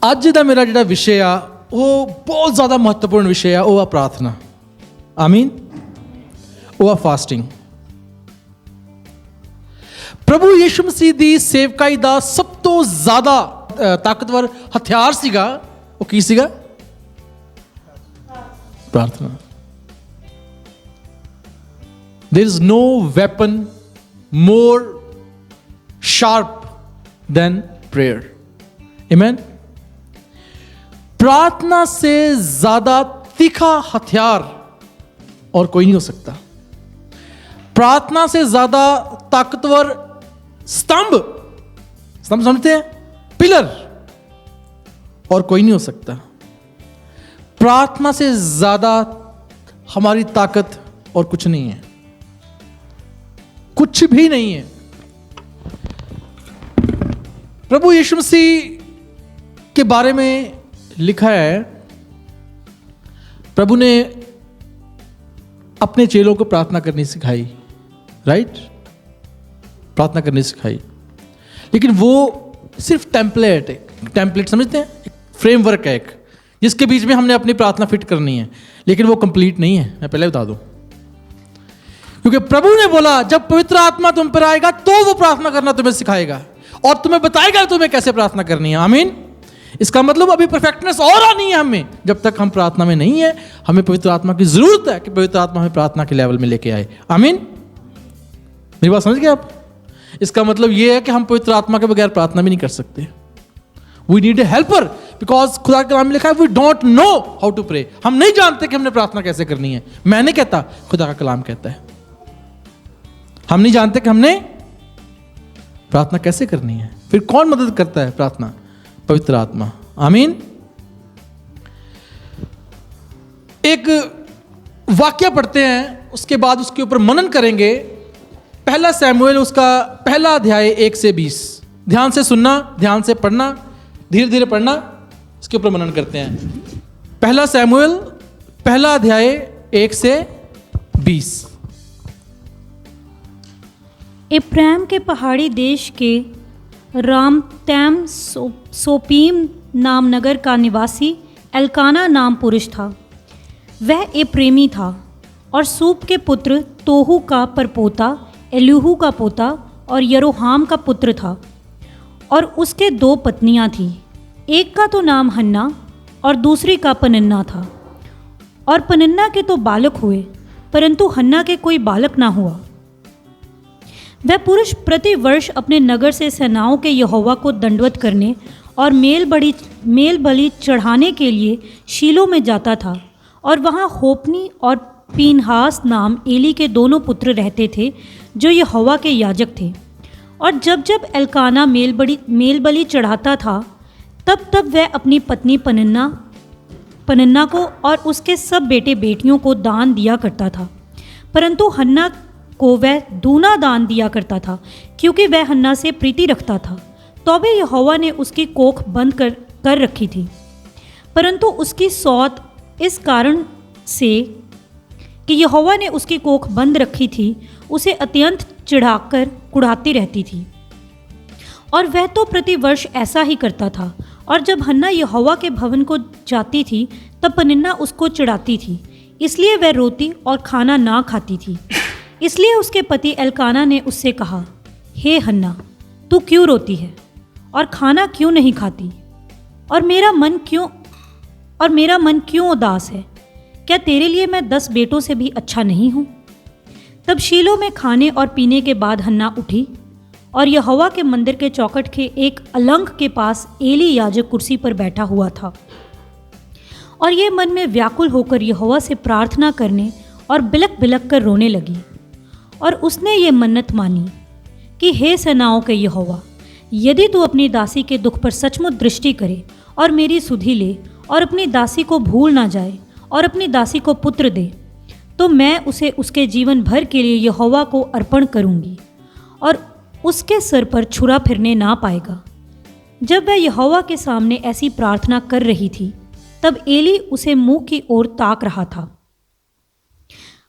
ਅੱਜ ਦਾ ਮੇਰਾ ਜਿਹੜਾ ਵਿਸ਼ੇ ਆ ਉਹ ਬਹੁਤ ਜ਼ਿਆਦਾ ਮਹੱਤਵਪੂਰਨ ਵਿਸ਼ੇ ਆ, ਉਹ ਆ ਪ੍ਰਾਰਥਨਾ। ਆਮੀਨ। ਉਹ ਆ ਫਾਸਟਿੰਗ। ਪ੍ਰਭੂ ਯਿਸੂ ਮਸੀਹ ਦੀ ਸੇਵਕਾਈ ਦਾ ਸਭ ਤੋਂ ਜ਼ਿਆਦਾ ਤਾਕਤਵਰ ਹਥਿਆਰ ਸੀਗਾ, ਉਹ ਕੀ ਸੀਗਾ? ਪ੍ਰਾਰਥਨਾ। There is no weapon more sharp than prayer. Amen. प्रार्थना से ज्यादा तीखा हथियार और कोई नहीं हो सकता। प्रार्थना से ज्यादा ताकतवर स्तंभ समझते हैं, पिलर, और कोई नहीं हो सकता। प्रार्थना से ज्यादा हमारी ताकत और कुछ नहीं है, कुछ भी नहीं है। प्रभु यीशु मसीह के बारे में लिखा है, प्रभु ने अपने चेलों को प्रार्थना करनी सिखाई, राइट? प्रार्थना करनी सिखाई, लेकिन वो सिर्फ टेम्पलेट समझते हैं, एक फ्रेमवर्क है, एक जिसके बीच में हमने अपनी प्रार्थना फिट करनी है, लेकिन वो कंप्लीट नहीं है। मैं पहले बता दूं, क्योंकि प्रभु ने बोला जब पवित्र आत्मा तुम पर आएगा तो वो प्रार्थना करना तुम्हें सिखाएगा और तुम्हें बताएगा तुम्हें कैसे प्रार्थना करनी है। आमीन। इसका मतलब अभी परफेक्टनेस और आनी है हमें। जब तक हम प्रार्थना में नहीं है, हमें पवित्र आत्मा की जरूरत है कि पवित्र आत्मा हमें प्रार्थना के लेवल में लेके आए। आमीन। मेरी बात समझ गए आप? इसका मतलब यह है कि हम पवित्र आत्मा के बगैर प्रार्थना भी नहीं कर सकते। We need a helper, because खुदा के कलाम में लिखा है we don't know how to pray. हम नहीं जानते कि हमने प्रार्थना कैसे करनी है। मैं नहीं कहता, खुदा का कलाम कहता है। हम नहीं जानते कि हमने प्रार्थना कैसे करनी है। फिर कौन मदद करता है? प्रार्थना, पवित्र आत्मा। आमीन। एक वाक्य पढ़ते हैं, उसके बाद उसके ऊपर मनन करेंगे। पहला सैमुएल, उसका पहला अध्याय 1 से 20। ध्यान से सुनना, ध्यान से पढ़ना, धीरे धीरे पढ़ना, इसके ऊपर मनन करते हैं। पहला सैमुएल पहला अध्याय 1 से 20। इब्राहिम के पहाड़ी देश के रामतैम सोपीम नाम नगर का निवासी एल्काना नाम पुरुष था। वह एप्रेमी था और सूप के पुत्र तोहू का परपोता, एलूहू का पोता और यरोहाम का पुत्र था। और उसके 2 पत्नियां थीं। एक का तो नाम हन्ना और दूसरी का पनिन्ना था। और पनिन्ना के तो बालक हुए, परंतु हन्ना के कोई बालक ना हुआ। वह पुरुष प्रति वर्ष अपने नगर से सेनाओं के यहोवा को दंडवत करने और मेल बलि चढ़ाने के लिए शीलो में जाता था। और वहाँ होपनी और पीनहास नाम एली के 2 पुत्र रहते थे, जो यहोवा के याजक थे। और जब जब एल्काना मेल बलि चढ़ाता था, तब तब वह अपनी पत्नी पनिन्ना को और उसके सब बेटे बेटियों को दान दिया करता था। परंतु हन्ना को वह दूना दान दिया करता था, क्योंकि वह हन्ना से प्रीति रखता था। तो भी यहोवा ने उसकी कोख बंद कर रखी थी। परंतु उसकी सौत इस कारण से कि यहोवा ने उसकी कोख बंद रखी थी, उसे अत्यंत चिढ़ाकर कुढ़ाती रहती थी। और वह तो प्रति वर्ष ऐसा ही करता था। और जब हन्ना यहोवा के भवन को जाती थी, तब पनिन्ना उसको चिढ़ाती थी, इसलिए वह रोती और खाना ना खाती थी। इसलिए उसके पति एल्काना ने उससे कहा, हे हन्ना, तू क्यों रोती है और खाना क्यों नहीं खाती? और मेरा मन क्यों उदास है? क्या तेरे लिए मैं 10 बेटों से भी अच्छा नहीं हूँ? तब शीलो में खाने और पीने के बाद हन्ना उठी और यहोवा के मंदिर के चौखट के एक अलंग के पास एली याजक कुर्सी पर बैठा हुआ था। और ये मन में व्याकुल होकर यहोवा से प्रार्थना करने और बिलक बिलक कर रोने लगी। और उसने ये मन्नत मानी कि हे सेनाओं के यहोवा, यदि तू अपनी दासी के दुख पर सचमुच दृष्टि करे और मेरी सुधि ले और अपनी दासी को भूल ना जाए और अपनी दासी को पुत्र दे, तो मैं उसे उसके जीवन भर के लिए यहोवा को अर्पण करूंगी और उसके सिर पर छुरा फिरने ना पाएगा। जब वह यहोवा के सामने ऐसी प्रार्थना कर रही थी, तब एली उसे मुंह की ओर ताक रहा था।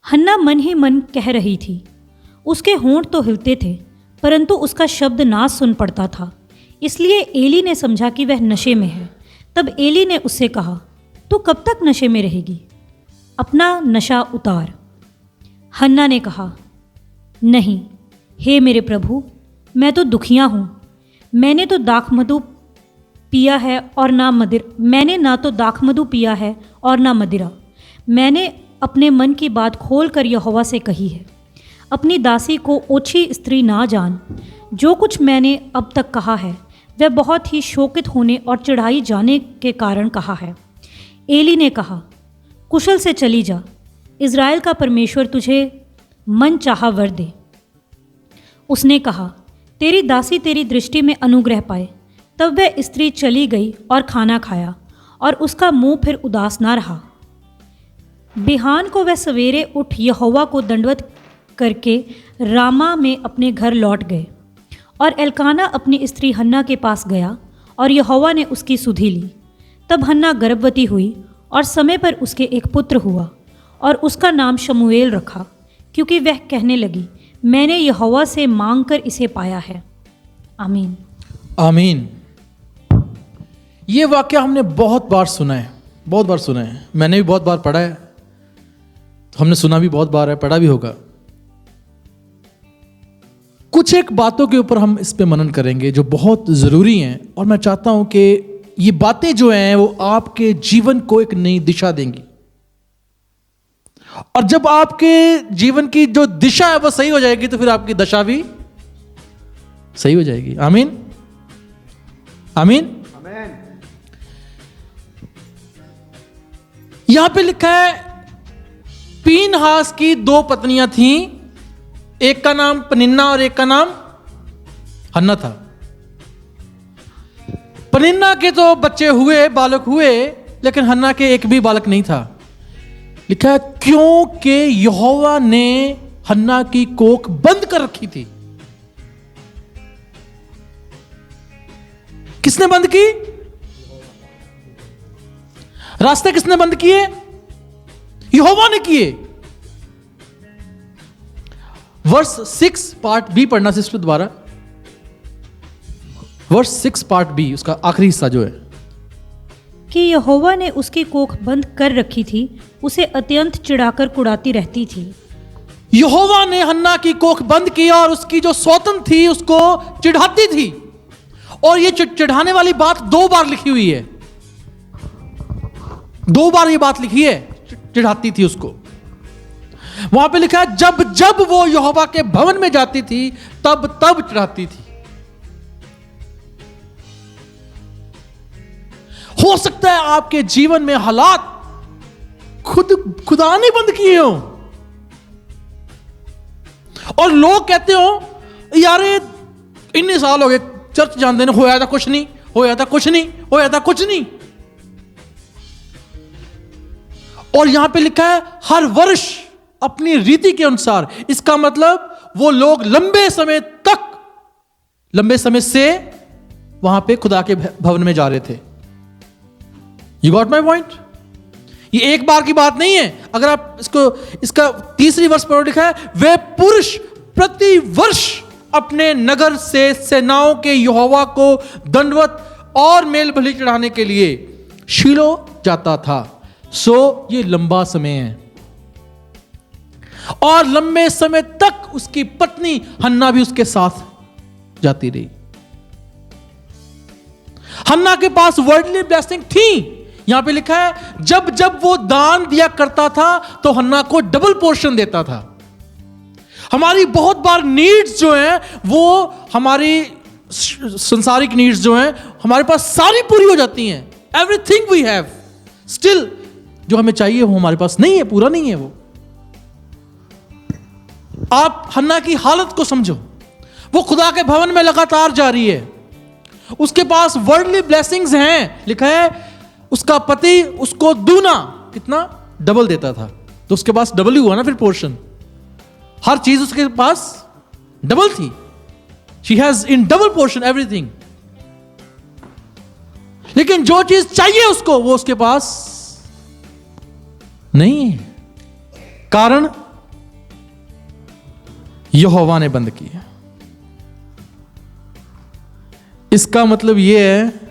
हन्ना मन ही मन कह रही थी, उसके होंठ तो हिलते थे, परंतु उसका शब्द ना सुन पड़ता था। इसलिए एली ने समझा कि वह नशे में है। तब एली ने उससे कहा, तू कब तक नशे में रहेगी? अपना नशा उतार। हन्ना ने कहा, नहीं हे मेरे प्रभु, मैं तो दुखिया हूँ। मैंने तो दाखमधु पिया है और ना मदिरा। मैंने ना तो दाखमधु पिया है और ना मदिरा। मैंने अपने मन की बात खोल कर यहोवा से कही है। अपनी दासी को ओछी स्त्री ना जान। जो कुछ मैंने अब तक कहा है वह बहुत ही शोकित होने और चिढ़ाई जाने के कारण कहा है। एली ने कहा, कुशल से चली जा, इज़राइल का परमेश्वर तुझे मन चाहा वर दे। उसने कहा, तेरी दासी तेरी दृष्टि में अनुग्रह पाए। तब वह स्त्री चली गई और खाना खाया और उसका मुंह फिर उदास ना रहा। बिहान को वह सवेरे उठ यहोवा को दंडवत करके रामा में अपने घर लौट गए। और एल्काना अपनी स्त्री हन्ना के पास गया और यहोवा ने उसकी सुधि ली। तब हन्ना गर्भवती हुई और समय पर उसके एक पुत्र हुआ और उसका नाम शमूएल रखा, क्योंकि वह कहने लगी, मैंने यहोवा से मांगकर इसे पाया है। आमीन। आमीन। ये वाक्य हमने बहुत बार सुना है, बहुत बार सुना है। मैंने भी बहुत बार पढ़ा है, तो हमने सुना भी बहुत बार है, पढ़ा भी होगा। कुछ एक बातों के ऊपर हम इस पे मनन करेंगे जो बहुत ज़रूरी हैं, और मैं चाहता हूं कि ये बातें जो हैं वो आपके जीवन को एक नई दिशा देंगी। और जब आपके जीवन की जो दिशा है वो सही हो जाएगी तो फिर आपकी दशा भी सही हो जाएगी। आमीन, आमीन। यहां पे लिखा है, पीनहास की 2 पत्नियां थीं, एक का नाम पनिन्ना और एक का नाम हन्ना था। पनिन्ना के तो बच्चे हुए, बालक हुए, लेकिन हन्ना के एक भी बालक नहीं था। लिखा है क्योंकि यहोवा ने हन्ना की कोख बंद कर रखी थी। किसने बंद की? रास्ते किसने बंद किए? यहोवा ने किए। वर्स 6 पार्ट बी पढ़ना सिस्टर दोबारा। वर्स 6 पार्ट बी, उसका आखिरी हिस्सा जो है, कि यहोवा ने उसकी कोख बंद कर रखी थी, उसे अत्यंत चिढ़ाकर कुड़ाती रहती थी। यहोवा ने हन्ना की कोख बंद की और उसकी जो सौतन थी उसको चिढ़ाती थी। और ये चिढ़ाने वाली बात 2 बार लिखी हुई है, 2 बार ये बात लिखी है, चिढ़ाती थी उसको। वहां पे लिखा है जब जब वो यहोवा के भवन में जाती थी तब तब चिढ़ाती थी। हो सकता है आपके जीवन में हालात खुदा ने बंद किए हो और लोग कहते हो, यार इतने साल हो गए चर्च जानते हैं, होया था कुछ नहीं, होया था कुछ नहीं, होया था कुछ नहीं। और यहां पे लिखा है हर वर्ष अपनी रीति के अनुसार। इसका मतलब वो लोग लंबे समय से वहां पे खुदा के भवन में जा रहे थे। You got my point? ये एक बार की बात नहीं है। अगर आप इसका 3री वर्ष पर लिखा है, वे पुरुष प्रति वर्ष अपने नगर से सेनाओं के यहोवा को दंडवत और मेल बलि चढ़ाने के लिए शीलो जाता था। सो ये लंबा समय है और लंबे समय तक उसकी पत्नी हन्ना भी उसके साथ जाती रही। हन्ना के पास वर्ल्डली ब्लेसिंग थी। यहां पे लिखा है जब जब वो दान दिया करता था तो हन्ना को डबल पोर्शन देता था। हमारी बहुत बार नीड्स जो हैं वो हमारी संसारिक नीड्स जो हैं हमारे पास सारी पूरी हो जाती हैं। एवरीथिंग वी हैव, स्टिल जो हमें चाहिए वो हमारे पास नहीं है, पूरा नहीं है वो। आप हन्ना की हालत को समझो, वो खुदा के भवन में लगातार जा रही है, उसके पास वर्ल्डली ब्लेसिंग्स हैं। लिखा है उसका पति उसको दूना कितना डबल देता था, तो उसके पास डबल ही हुआ ना फिर पोर्शन। हर चीज उसके पास डबल थी। She has in double portion everything. लेकिन जो चीज चाहिए उसको वो उसके पास नहीं है। कारण यहोवा ने बंद की है। इसका मतलब यह है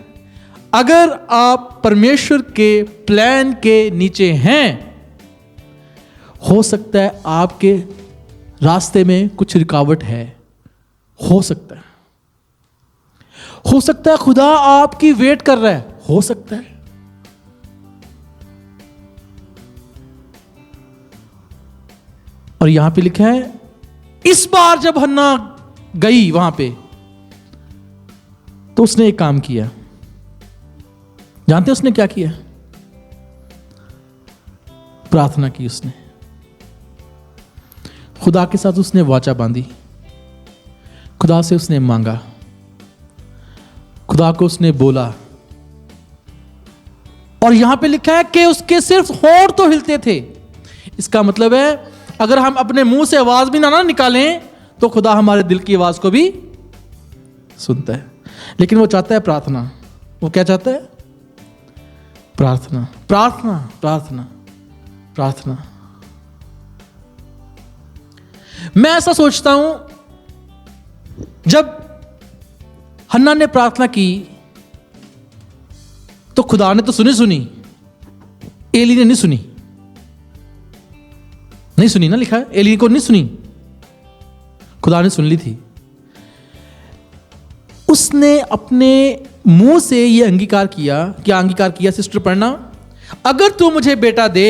अगर आप परमेश्वर के प्लान के नीचे हैं, हो सकता है आपके रास्ते में कुछ रुकावट है, हो सकता है खुदा आपकी वेट कर रहा है, हो सकता है। और यहां पे लिखा है, इस बार जब हन्ना गई वहां पे, तो उसने एक काम किया। जानते उसने क्या किया? प्रार्थना की उसने, खुदा के साथ उसने वाचा बांधी, खुदा से उसने मांगा, खुदा को उसने बोला। और यहां पे लिखा है कि उसके सिर्फ होंठ तो हिलते थे। इसका मतलब है अगर हम अपने मुंह से आवाज भी ना निकालें तो खुदा हमारे दिल की आवाज को भी सुनता है। लेकिन वो चाहता है प्रार्थना। वो क्या चाहता है? प्रार्थना, प्रार्थना, प्रार्थना, प्रार्थना। मैं ऐसा सोचता हूं, जब हन्ना ने प्रार्थना की तो खुदा ने तो सुनी, एली ने नहीं सुनी ना, लिखा है एली को नहीं सुनी, खुदा ने सुन ली थी। उसने अपने मुंह से यह अंगीकार किया। क्या अंगीकार किया सिस्टर? पढ़ना, अगर तू मुझे बेटा दे,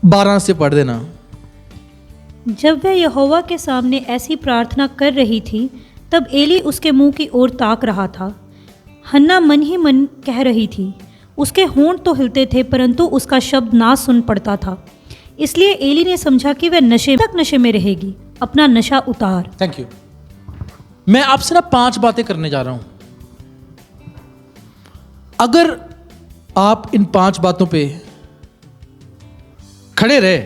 12 से पढ़ देना। जब वह यहोवा के सामने ऐसी प्रार्थना कर रही थी, तब एली उसके मुंह की ओर ताक रहा था। हन्ना मन ही मन कह रही थी। उसके होंठ तो हिलते थे, परंतु उसका शब्द ना सुन पड़ता था। इसलिए एली ने समझा कि वह नशे में रहेगी। अपना नशा उतार। Thank you. मैं आपसे ना 5 बातें करने जा रहा हूं। अगर आप इन 5 बातों पे खड़े रहे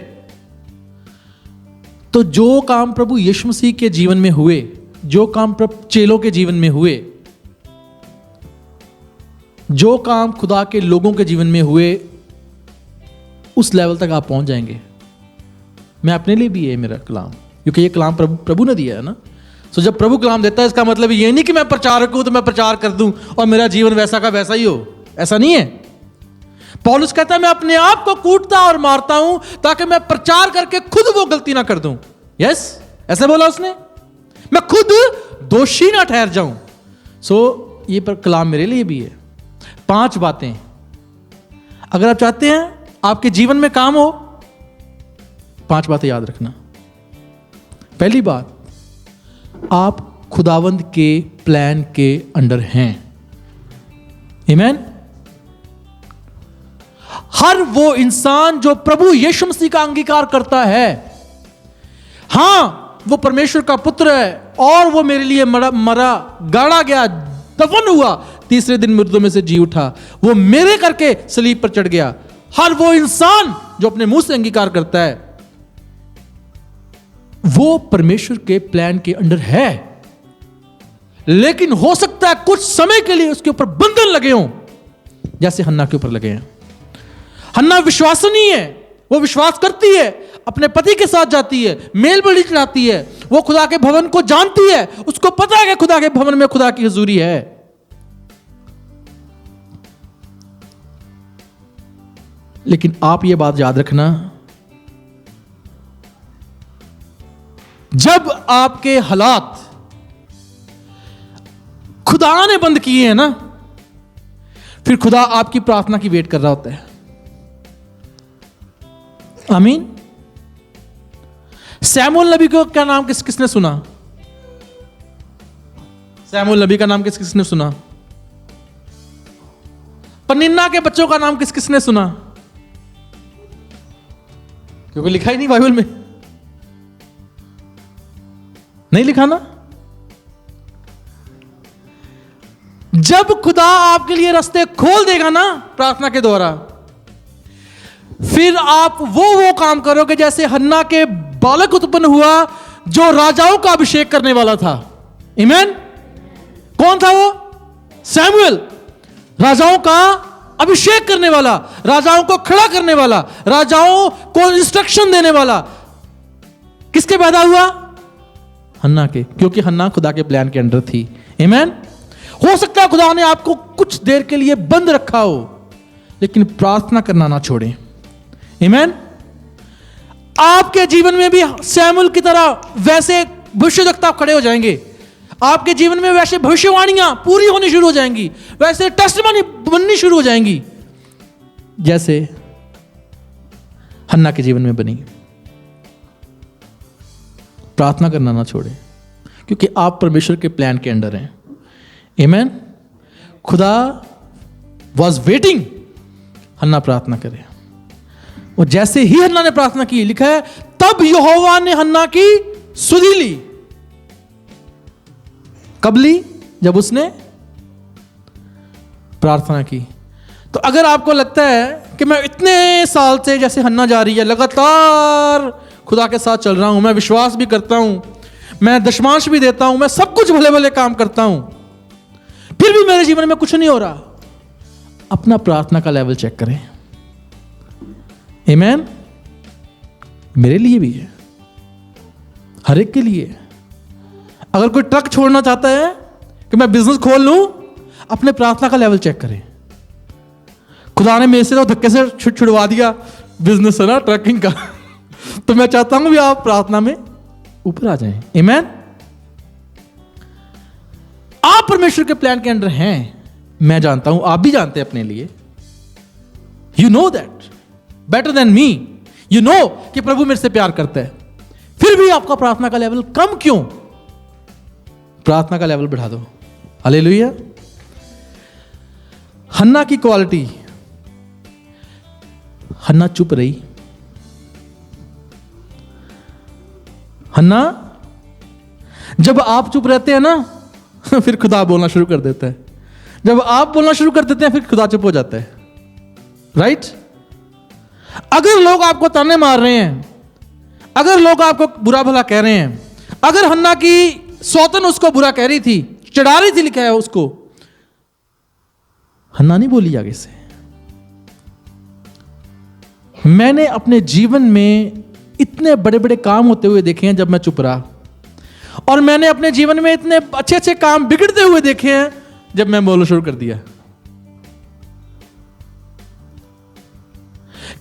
तो जो काम प्रभु यीशु मसीह के जीवन में हुए, जो काम चेलों के जीवन में हुए, जो काम खुदा के लोगों के जीवन में हुए, उस लेवल तक आप पहुंच जाएंगे। मैं अपने लिए भी है मेरा कलाम, क्योंकि ये कलाम प्रभु ने दिया है ना। तो जब प्रभु कलाम देता है, इसका मतलब ये नहीं कि मैं प्रचारक हूं तो मैं प्रचार कर दूं और मेरा जीवन वैसा का वैसा ही हो। ऐसा नहीं है। पौलुस कहता है मैं अपने आप को कूटता और मारता हूं ताकि मैं प्रचार करके खुद वो गलती ना कर दूं। यस, ऐसे बोला उसने, मैं खुद दोषी ना ठहर जाऊं। ये पर कलाम मेरे लिए भी है। 5 बातें अगर आप चाहते हैं आपके जीवन में काम हो, 5 बातें याद रखना। पहली बात, आप खुदावंद के प्लान के अंडर हैं। आमीन। हर वो इंसान जो प्रभु यीशु मसीह का अंगीकार करता है, हां वो परमेश्वर का पुत्र है और वो मेरे लिए मरा, गाड़ा गया, दफन हुआ, 3रे दिन मृतों में से जी उठा, वो मेरे करके सलीब पर चढ़ गया। हर वो इंसान जो अपने मुंह से अंगीकार करता है, वो परमेश्वर के प्लान के अंडर है। लेकिन हो सकता है कुछ समय के लिए उसके ऊपर बंधन लगे हों, जैसे हन्ना के ऊपर लगे हैं। हन्ना विश्वासनीय है, वो विश्वास करती है, अपने पति के साथ जाती है, मेल बलि चढ़ाती है, वो खुदा के भवन को जानती है, उसको पता है कि खुदा के भवन में खुदा की हुजूरी है। लेकिन आप ये बात याद रखना, जब आपके हालात खुदा ने बंद किए हैं ना, फिर खुदा आपकी प्रार्थना की वेट कर रहा होता है। आमीन। सैमुअल नबी को क्या नाम किसने सुना? सैमुअल नबी का नाम किसने सुना? पनिन्ना के बच्चों का नाम किसने सुना? क्योंकि लिखा ही नहीं बाइबल में, नहीं लिखा ना। जब खुदा आपके लिए रास्ते खोल देगा ना प्रार्थना के द्वारा, फिर आप वो काम करोगे जैसे हन्ना के बालक उत्पन्न हुआ जो राजाओं का अभिषेक करने वाला था। आमीन। कौन था वो? सैमुअल। राजाओं का अभिषेक करने वाला, राजाओं को खड़ा करने वाला, राजाओं को इंस्ट्रक्शन देने वाला। किसके पैदा हुआ? हन्ना के, क्योंकि हन्ना खुदा के प्लान के अंडर थी। आमीन। हो सकता है खुदा ने आपको कुछ देर के लिए बंद रखा हो, लेकिन प्रार्थना करना ना छोड़ें। आमीन। आपके जीवन में भी सैमुअल की तरह वैसे भविष्यवक्ता खड़े हो जाएंगे, आपके जीवन में वैसे भविष्यवाणियां पूरी होनी शुरू हो जाएंगी, वैसे टेस्टिमनी बननी शुरू हो जाएंगी जैसे हन्ना के जीवन में बनी। प्रार्थना करना ना छोड़े, क्योंकि आप परमेश्वर के प्लान के अंडर हैं। आमीन। खुदा वॉज वेटिंग हन्ना प्रार्थना करे, और जैसे ही हन्ना ने प्रार्थना की, लिखा है तब यहोवा ने हन्ना की सुधि ली। कब ली? जब उसने प्रार्थना की। तो अगर आपको लगता है कि मैं इतने साल से, जैसे हन्ना जा रही है, लगातार खुदा के साथ चल रहा हूं, मैं विश्वास भी करता हूं, मैं दशमांश भी देता हूं, मैं सब कुछ भले भले काम करता हूं, फिर भी मेरे जीवन में कुछ नहीं हो रहा, अपना प्रार्थना का लेवल चेक करें। आमीन। मेरे लिए भी है, हर एक के लिए। अगर कोई ट्रक छोड़ना चाहता है कि मैं बिजनेस खोल लूं, अपने प्रार्थना का लेवल चेक करें। खुदा ने मेरे से तो धक्के से छुड़वा दिया बिजनेस है ना, ट्रकिंग का, तो मैं चाहता हूं भी आप प्रार्थना में ऊपर आ जाएं। आमीन। आप परमेश्वर के प्लान के अंदर हैं, मैं जानता हूं, आप भी जानते हैं अपने लिए। You know that better than me. You know कि प्रभु मेरे से प्यार करता है, फिर भी आपका प्रार्थना का लेवल कम क्यों? प्रार्थना का लेवल बढ़ा दो। हालेलुया। हन्ना की क्वालिटी, हन्ना चुप रही। हन्ना, जब आप चुप रहते हैं ना, फिर खुदा बोलना शुरू कर देता है। जब आप बोलना शुरू कर देते हैं, फिर खुदा चुप हो जाता है। राइट? अगर लोग आपको ताने मार रहे हैं, अगर लोग आपको बुरा भला कह रहे हैं, अगर हन्ना की सौतन उसको बुरा कह रही थी, चढ़ा रही थी, लिखा है उसको, हन्ना नहीं बोली आगे से। मैंने अपने जीवन में इतने बड़े बड़े काम होते हुए देखे हैं जब मैं चुप रहा, और मैंने अपने जीवन में इतने अच्छे अच्छे काम बिगड़ते हुए देखे हैं जब मैं बोलना शुरू कर दिया।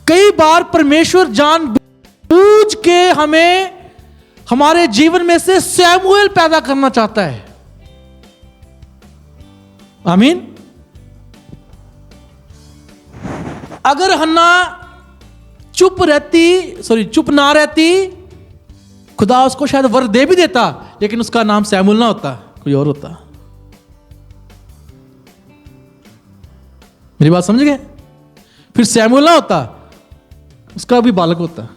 कई बार परमेश्वर जानबूझ के हमें हमारे जीवन में से सैमुएल पैदा करना चाहता है। आमीन। अगर हन्ना चुप ना रहती, खुदा उसको शायद वर दे भी देता, लेकिन उसका नाम सैमुएल ना होता, कोई और होता। मेरी बात समझ गए? फिर सैमुएल ना होता, उसका भी बालक होता।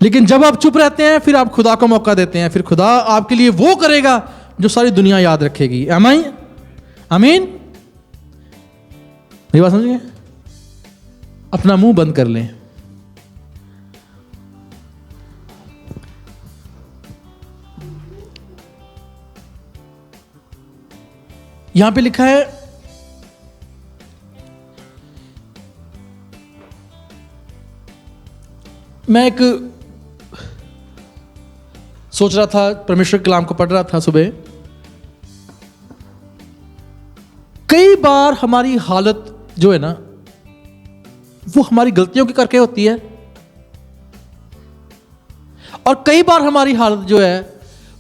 लेकिन जब आप चुप रहते हैं, फिर आप खुदा को मौका देते हैं, फिर खुदा आपके लिए वो करेगा जो सारी दुनिया याद रखेगी। आमीन। मेरी बात समझ गए? अपना मुंह बंद कर लें। यहां पे लिखा है, मैं एक सोच रहा था, परमेश्वर के कलाम को पढ़ रहा था सुबह। कई बार हमारी हालत जो है ना, वो हमारी गलतियों की करके होती है, और कई बार हमारी हालत जो है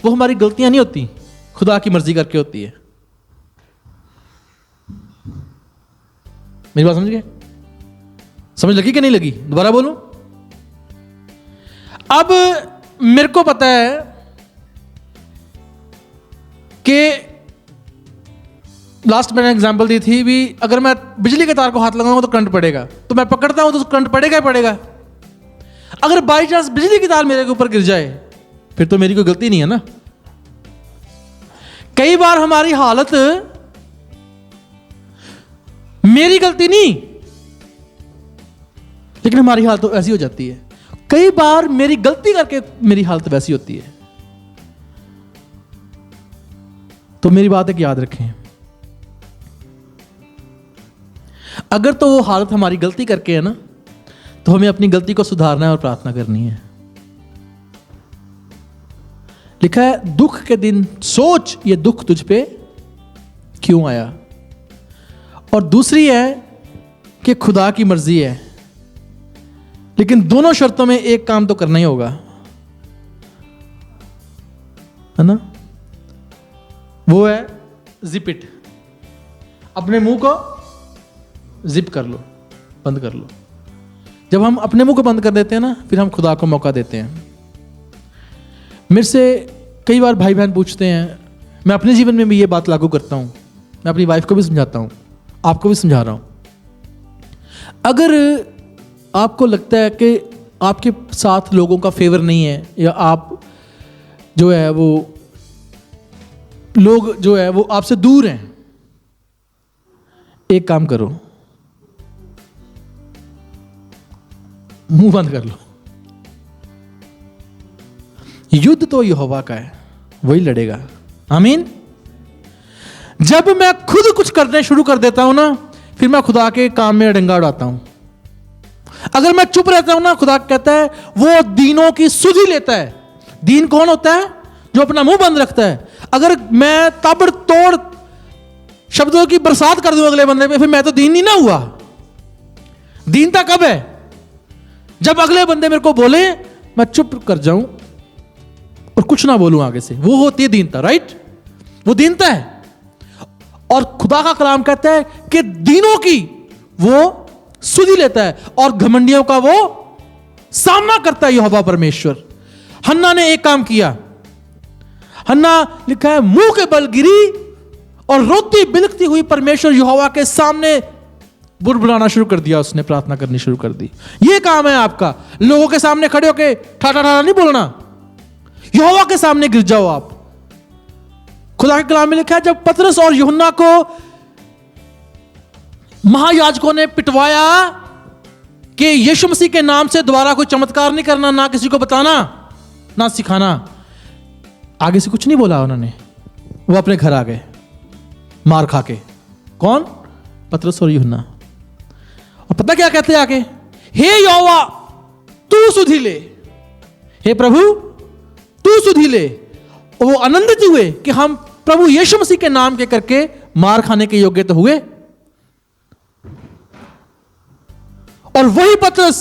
वो हमारी गलतियां नहीं होती, खुदा की मर्जी करके होती है। मेरी बात समझ गए? समझ लगी कि नहीं लगी? दोबारा बोलूं? अब मेरे को पता है कि लास्ट मैंने एग्जांपल दी थी भी, अगर मैं बिजली के तार को हाथ लगाऊंगा तो करंट पड़ेगा, तो मैं पकड़ता हूं तो करंट पड़ेगा ही पड़ेगा। अगर बाई चांस बिजली की तार मेरे के ऊपर गिर जाए, फिर तो मेरी कोई गलती नहीं है ना। कई बार हमारी हालत मेरी गलती नहीं, लेकिन हमारी हालत तो ऐसी हो जाती है। कई बार मेरी गलती करके मेरी हालत वैसी होती है। तो मेरी बात एक याद रखें, अगर तो वो हालत हमारी गलती करके है ना, तो हमें अपनी गलती को सुधारना है और प्रार्थना करनी है। लिखा है, दुख के दिन सोच, ये दुख तुझ पे क्यों आया, और दूसरी है कि खुदा की मर्जी है। लेकिन दोनों शर्तों में एक काम तो करना ही होगा, है ना? वो है जिप इट। अपने मुंह को जिप कर लो, बंद कर लो। जब हम अपने मुंह को बंद कर देते हैं ना, फिर हम खुदा को मौका देते हैं। मेरे से कई बार भाई बहन पूछते हैं, मैं अपने जीवन में भी ये बात लागू करता हूं, मैं अपनी वाइफ को भी समझाता हूं, आपको भी समझा रहा हूं। अगर आपको लगता है कि आपके साथ लोगों का फेवर नहीं है, या आप जो है वो लोग जो है वो आपसे दूर हैं, एक काम करो, मुंह बंद कर लो। युद्ध तो यहोवा का है, वही लड़ेगा। आमीन। जब मैं खुद कुछ करने शुरू कर देता हूं ना, फिर मैं खुदा के काम में डंगा उड़ाता हूं। अगर मैं चुप रहता हूं ना, खुदा कहता है वो दीनों की सुधि लेता है। दीन कौन होता है? जो अपना मुंह बंद रखता है। अगर मैं ताबड़तोड़ शब्दों की बरसात कर दूं अगले बंदे पे, फिर मैं तो दीन नहीं ना हुआ। दीनता कब है? जब अगले बंदे मेरे को बोले, मैं चुप कर जाऊं और कुछ ना बोलूं आगे से, वो होती है दीनता। राइट? वो दीनता है। और खुदा का कलाम कहता है कि दीनों की वो सुधि लेता है और घमंडियों का वो सामना करता है यहोवा परमेश्वर। हन्ना ने एक काम किया। हन्ना लिखा है, मुंह के बल गिरी और रोती बिलखती हुई परमेश्वर यहोवा के सामने बुड़बुड़ाना शुरू कर दिया। उसने प्रार्थना करनी शुरू कर दी। यह काम है आपका, लोगों के सामने खड़े होके ठाठा ठाठा नहीं बोलना। यहोवा के सामने गिर जाओ आप। खुदा के कलाम में लिखा है, जब पतरस और यूहन्ना को महायाजकों ने पिटवाया कि यीशु मसीह के नाम से दोबारा कोई चमत्कार नहीं करना, ना किसी को बताना, ना सिखाना, आगे से कुछ नहीं बोला उन्होंने। वो अपने घर आ गए मार खा के। कौन? पतरस और यूहन्ना। और पता क्या कहते हैं आगे? हे यहोवा तू सुधि ले, हे प्रभु तू सुधि ले। और वो आनंदित हुए कि हम प्रभु यीशु मसीह के नाम के करके मार खाने के योग्य तो हुए। और वही पतरस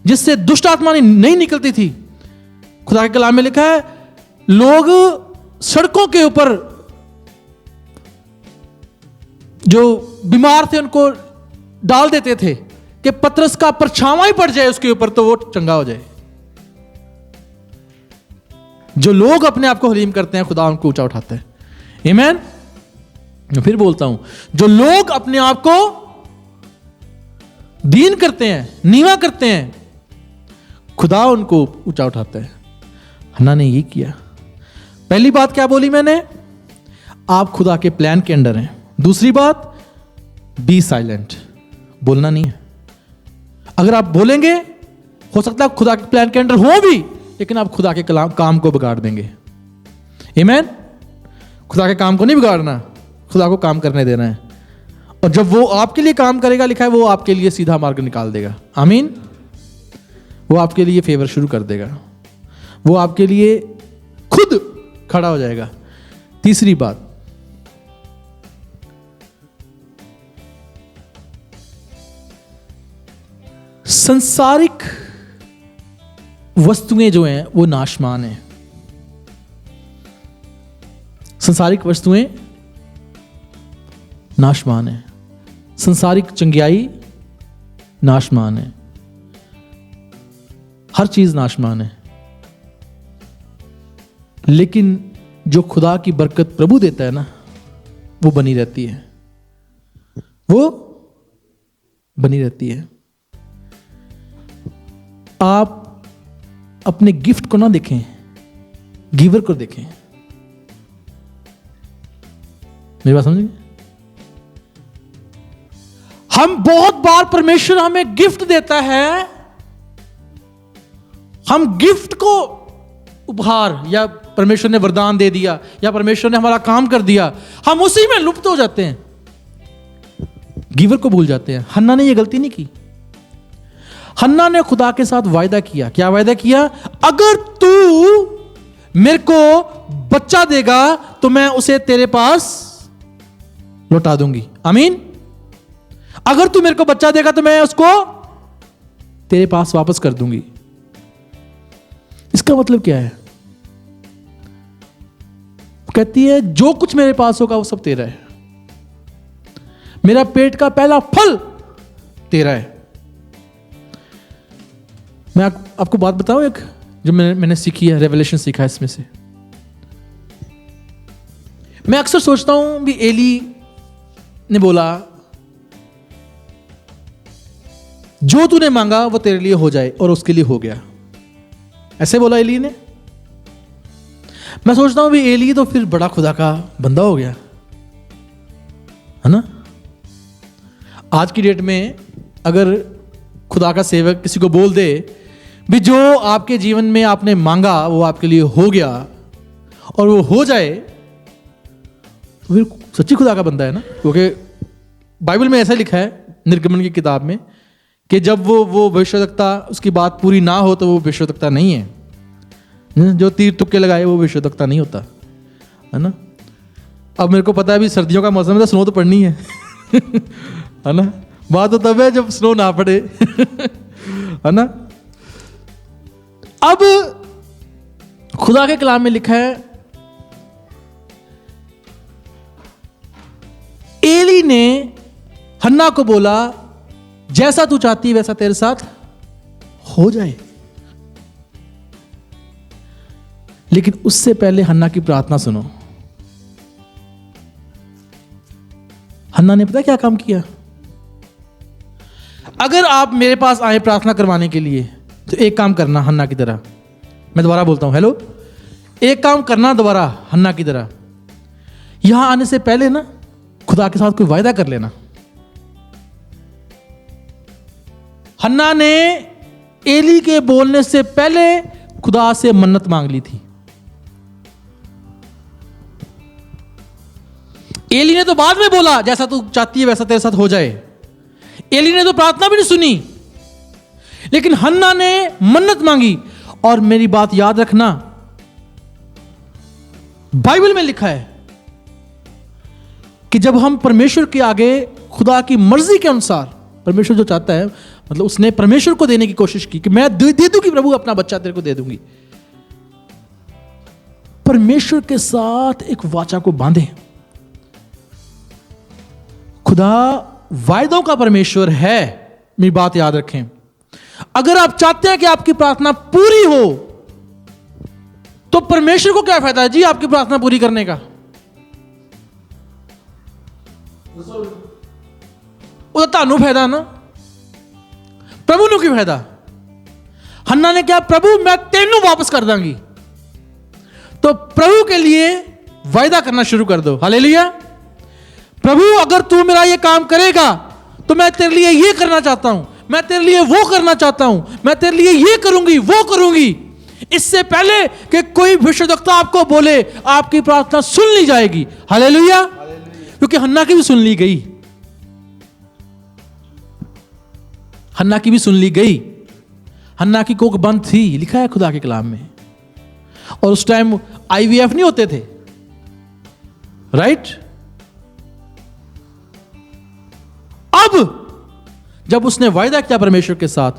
जिससे दुष्ट आत्मा नहीं निकलती थी, खुदा के कलाम में लिखा है, लोग सड़कों के ऊपर जो बीमार थे उनको डाल देते थे कि पतरस का परछावां ही पड़ जाए उसके ऊपर तो वो चंगा हो जाए। जो लोग अपने आप को हलीम करते हैं, खुदा उनको ऊंचा उठाता है। आमीन। मैं फिर बोलता हूं, जो लोग अपने आप को दीन करते हैं, नीवा करते हैं, खुदा उनको ऊंचा उठाता है। हन्ना ने ये किया। पहली बात क्या बोली मैंने? आप खुदा के प्लान के अंडर हैं। दूसरी बात, बी साइलेंट, बोलना नहीं है। अगर आप बोलेंगे, हो सकता है खुदा के प्लान के अंडर हो भी, लेकिन आप खुदा के काम को बिगाड़ देंगे। आमीन। खुदा के काम को नहीं बिगाड़ना, खुदा को काम करने देना है। और जब वो आपके लिए काम करेगा, लिखा है वो आपके लिए सीधा मार्ग निकाल देगा। आमीन। वो आपके लिए फेवर शुरू कर देगा, वो आपके लिए खुद खड़ा हो जाएगा। तीसरी बात, संसारिक वस्तुएं जो हैं वो नाशमान हैं। संसारिक वस्तुएं नाशमान हैं। संसारिक चंगियाई नाशमान है। हर चीज नाशमान है। लेकिन जो खुदा की बरकत प्रभु देता है ना, वो बनी रहती है, वो बनी रहती है। आप अपने गिफ्ट को ना देखें, गिवर को देखें। मेरी बात समझेंगे? हम बहुत बार, परमेश्वर हमें गिफ्ट देता है, हम गिफ्ट को उपहार, या परमेश्वर ने वरदान दे दिया, या परमेश्वर ने हमारा काम कर दिया, हम उसी में लुप्त हो जाते हैं, गिवर को भूल जाते हैं। हन्ना ने यह गलती नहीं की। हन्ना ने खुदा के साथ वायदा किया। क्या वायदा किया? अगर तू मेरे को बच्चा देगा तो मैं उसे तेरे पास लौटा दूंगी। आमीन। अगर तू मेरे को बच्चा देगा तो मैं उसको तेरे पास वापस कर दूंगी। इसका मतलब क्या है? कहती है जो कुछ मेरे पास होगा वो सब तेरा है, मेरा पेट का पहला फल तेरा है। मैं आपको बात बताऊं एक, जो मैंने सीखी है, रेवलेशन सीखा है इसमें से। मैं अक्सर सोचता हूं भी एली ने बोला जो तूने मांगा वो तेरे लिए हो जाए, और उसके लिए हो गया। ऐसे बोला एली ने। मैं सोचता हूं भी एली तो फिर बड़ा खुदा का बंदा हो गया, है ना। आज की डेट में अगर खुदा का सेवक किसी को बोल दे भी जो आपके जीवन में आपने मांगा वो आपके लिए हो गया और वो हो जाए, तो फिर सच्ची खुदा का बंदा है ना। क्योंकि बाइबल में ऐसा लिखा है निर्गमन की किताब में कि जब वो भविष्यवक्ता उसकी बात पूरी ना हो तो वो भविष्यवक्ता नहीं है। जो तीर तुक्के लगाए वो भविष्यवक्ता नहीं होता, है ना। अब मेरे को पता है अभी सर्दियों का मौसम है तो स्नो तो पड़नी है है ना। बात तो तब है जब स्नो ना पड़े है ना। अब खुदा के कलाम में लिखा है एली ने हन्ना को बोला जैसा तू चाहती है वैसा तेरे साथ हो जाए। लेकिन उससे पहले हन्ना की प्रार्थना सुनो। हन्ना ने पता क्या काम किया? अगर आप मेरे पास आए प्रार्थना करवाने के लिए तो एक काम करना हन्ना की तरह। मैं दोबारा बोलता हूं, हेलो, एक काम करना दोबारा हन्ना की तरह। यहां आने से पहले ना खुदा के साथ कोई वायदा कर लेना। हन्ना ने एली के बोलने से पहले खुदा से मन्नत मांग ली थी। एली ने तो बाद में बोला जैसा तू चाहती है वैसा तेरे साथ हो जाए। एली ने तो प्रार्थना भी नहीं सुनी, लेकिन हन्ना ने मन्नत मांगी। और मेरी बात याद रखना, बाइबल में लिखा है कि जब हम परमेश्वर के आगे खुदा की मर्जी के अनुसार, परमेश्वर जो चाहता है, मतलब उसने परमेश्वर को देने की कोशिश की कि मैं दे दूंगी प्रभु अपना बच्चा तेरे को दे दूंगी। परमेश्वर के साथ एक वाचा को बांधे। खुदा वायदों का परमेश्वर है, मेरी बात याद रखें। अगर आप चाहते हैं कि आपकी प्रार्थना पूरी हो तो परमेश्वर को क्या फायदा है जी आपकी प्रार्थना पूरी करने का? ਉਹਦਾ ਤੁਹਾਨੂੰ फायदा ना, प्रभु ਨੂੰ ਕੀ फायदा? हन्ना ने क्या, प्रभु मैं तेनू वापस कर दांगी। तो प्रभु के लिए वायदा करना शुरू कर दो। हालेलुया। प्रभु अगर तू मेरा ये काम करेगा तो मैं तेरे लिए ये करना चाहता हूं, मैं तेरे लिए वो करना चाहता हूं, मैं तेरे लिए ये करूंगी वो करूंगी। इससे पहले कि कोई भविष्यवक्ता आपको बोले आपकी प्रार्थना सुन ली जाएगी। हालेलुया। क्योंकि हन्ना की भी सुन ली गई, हन्ना की भी सुन ली गई। हन्ना की कोख बंद थी, लिखा है खुदा के कलाम में। और उस टाइम आईवीएफ नहीं होते थे, राइट। अब जब उसने वायदा किया परमेश्वर के साथ,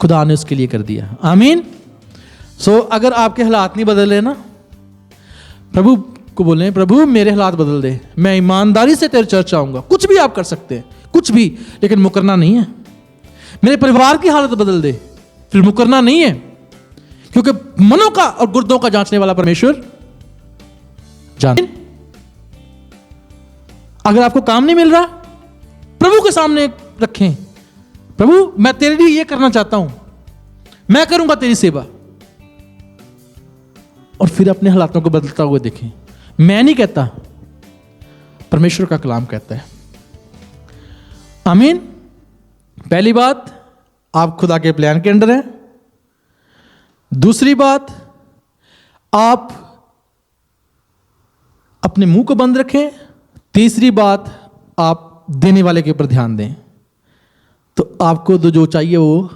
खुदा ने उसके लिए कर दिया। आमीन। सो अगर आपके हालात नहीं बदल रहे ना, प्रभु को बोले प्रभु मेरे हालात बदल दे, मैं ईमानदारी से तेरे चर्च आऊंगा। कुछ भी आप कर सकते हैं, कुछ भी, लेकिन मुकरना नहीं है। मेरे परिवार की हालत बदल दे, फिर मुकरना नहीं है। क्योंकि मनों का और गुर्दों का जांचने वाला परमेश्वर जानते। अगर आपको काम नहीं मिल रहा, प्रभु के सामने रखें, प्रभु मैं तेरे लिए ये करना चाहता हूं, मैं करूंगा तेरी सेवा। और फिर अपने हालातों को बदलता हुआ देखें। मैं नहीं कहता, परमेश्वर का कलाम कहता है। आमीन। पहली बात, आप खुदा के प्लान के अंडर हैं। दूसरी बात, आप अपने मुंह को बंद रखें। तीसरी बात, आप देने वाले के ऊपर ध्यान दें, तो आपको जो चाहिए वो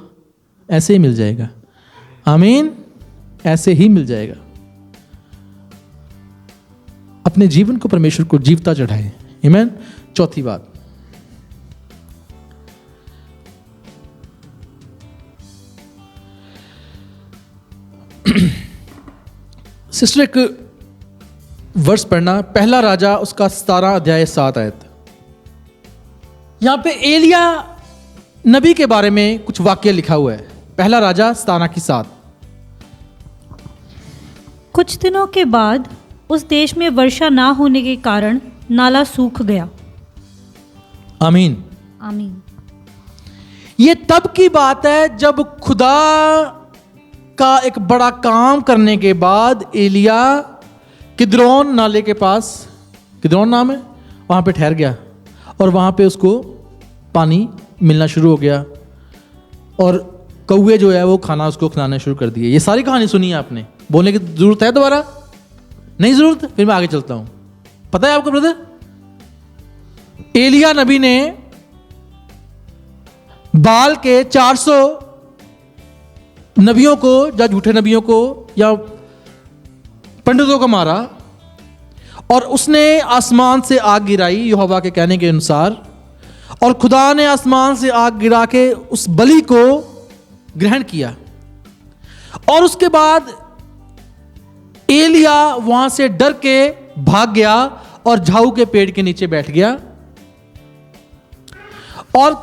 ऐसे ही मिल जाएगा। आमीन। ऐसे ही मिल जाएगा। अपने जीवन को परमेश्वर को जीवता चढ़ाएं। आमीन। चौथी बात, सिस्टर एक वर्ष पढ़ना, पहला राजा उसका 17 अध्याय 7 आयत। यहां पे एलिया नबी के बारे में कुछ वाक्य लिखा हुआ है। पहला राजा 17 की 7। कुछ दिनों के बाद उस देश में वर्षा ना होने के कारण नाला सूख गया। आमीन। आमीन। ये तब की बात है जब खुदा का एक बड़ा काम करने के बाद एलिया किद्रोन नाले के पास, किद्रोन नाम है, वहां पे ठहर गया और वहां पे उसको पानी मिलना शुरू हो गया और कौवे जो है वो खाना उसको खिलाना शुरू कर दिए। ये सारी कहानी सुनी है आपने, बोलने की जरूरत है दोबारा? नहीं जरूरत? फिर मैं आगे चलता हूं। पता है आपको ब्रदर, एलिया नबी ने बाल के 400 नबियों को या झूठे नबियों को या पंडितों को मारा और उसने आसमान से आग गिराई यहोवा के कहने के अनुसार, और खुदा ने आसमान से आग गिरा के उस बलि को ग्रहण किया। और उसके बाद एलिया वहां से डर के भाग गया और झाऊ के पेड़ के नीचे बैठ गया और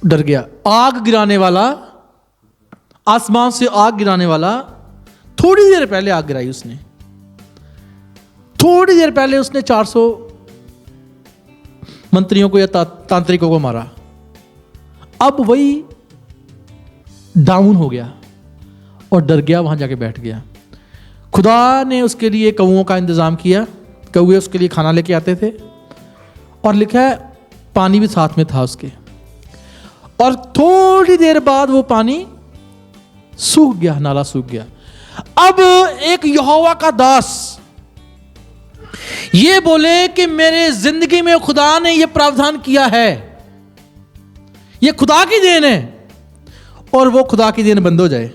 डर गया। आग गिराने वाला, आसमान से आग गिराने वाला, थोड़ी देर पहले आग गिराई उसने, थोड़ी देर पहले उसने 400 मंत्रियों को या तांत्रिकों को मारा। अब वही डाउन हो गया और डर गया, वहां जाके बैठ गया। खुदा ने उसके लिए कौओं का इंतजाम किया, कौए उसके लिए खाना लेके आते थे और लिखा है पानी भी साथ में था उसके। और थोड़ी देर बाद वो पानी सूख गया, नाला सूख गया। अब एक यहोवा का दास ये बोले कि मेरे जिंदगी में खुदा ने ये प्रावधान किया है, ये खुदा की देन है, और वो खुदा की देन बंद हो जाए।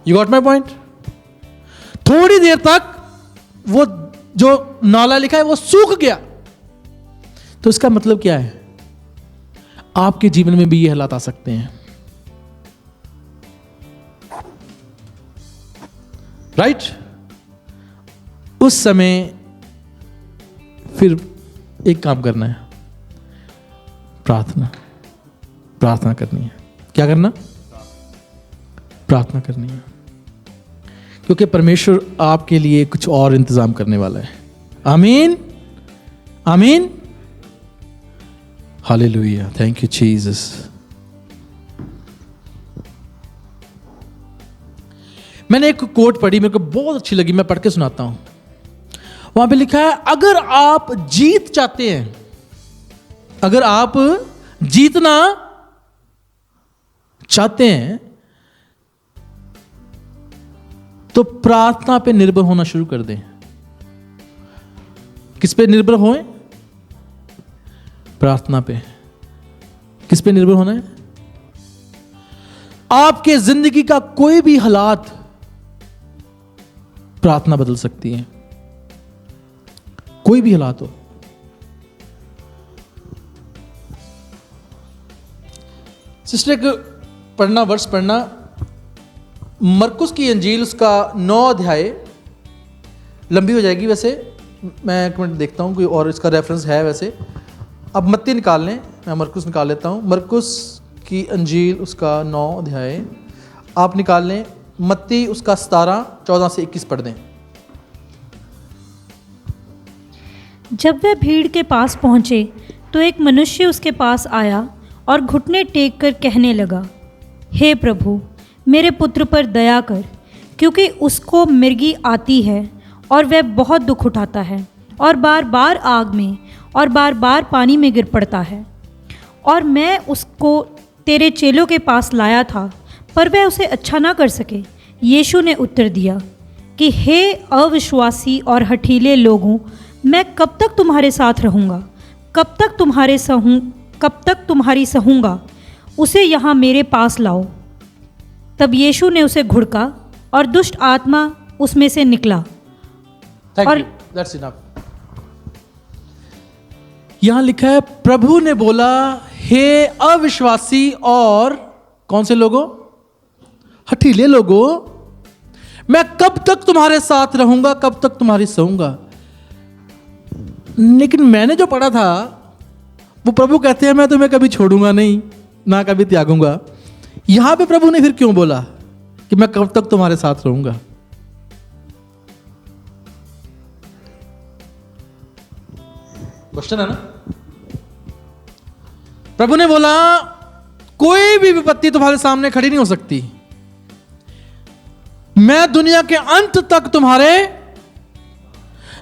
You got my point? थोड़ी देर तक वो जो नाला लिखा है वो सूख गया। तो इसका मतलब क्या है? आपके जीवन में भी ये हालात आ सकते हैं, राइट? उस समय फिर एक काम करना है, प्रार्थना, प्रार्थना करनी है। क्या करना? प्रार्थना करनी है, क्योंकि परमेश्वर आपके लिए कुछ और इंतजाम करने वाला है। आमीन, आमीन, हालेलुया, थैंक यू जीसस। मैंने एक कोट पढ़ी, मेरे को बहुत अच्छी लगी, मैं पढ़ के सुनाता हूं। वहां पे लिखा है, अगर आप जीत चाहते हैं, अगर आप जीतना चाहते हैं तो प्रार्थना पे निर्भर होना शुरू कर दें। किस पे निर्भर होएं? प्रार्थना पे। किस पे निर्भर होना है? आपके जिंदगी का कोई भी हालात प्रार्थना बदल सकती है, कोई भी हालात हो। सिस्टर एक पढ़ना, वर्ष पढ़ना, मरकुस की अंजील उसका 9 अध्याय, लंबी हो जाएगी वैसे, मैं एक मिनट देखता हूँ कोई और इसका रेफरेंस है वैसे। अब मत्ती निकाल लें, मैं मरकुस निकाल लेता हूँ। मरकुस की अंजील उसका 9 अध्याय आप निकाल लें। मत्ती उसका 17, 14 से 21 पढ़ दें। जब वे भीड़ के पास पहुँचे तो एक मनुष्य उसके पास आया और घुटने टेक कर कहने लगा, हे प्रभु, मेरे पुत्र पर दया कर, क्योंकि उसको मिर्गी आती है और वह बहुत दुख उठाता है और बार बार आग में और बार बार पानी में गिर पड़ता है। और मैं उसको तेरे चेलों के पास लाया था, पर वह उसे अच्छा ना कर सके। यीशु ने उत्तर दिया कि हे अविश्वासी और हठीले लोगों, मैं कब तक तुम्हारे साथ रहूँगा, कब तक तुम्हारी सहूँगा, उसे यहाँ मेरे पास लाओ। तब यीशु ने उसे घुड़का और दुष्ट आत्मा उसमें से निकला। Thank और you. That's enough. यहां लिखा है प्रभु ने बोला, हे अविश्वासी और कौन से लोगों? हठीले लोगों, मैं कब तक तुम्हारे साथ रहूंगा, कब तक तुम्हारी सहूंगा। लेकिन मैंने जो पढ़ा था वो प्रभु कहते हैं मैं तुम्हें कभी छोड़ूंगा नहीं, ना कभी त्यागूंगा। यहां पे प्रभु ने फिर क्यों बोला कि मैं कब तक तुम्हारे साथ रहूंगा? क्वेश्चन है ना। प्रभु ने बोला कोई भी विपत्ति तुम्हारे सामने खड़ी नहीं हो सकती, मैं दुनिया के अंत तक तुम्हारे,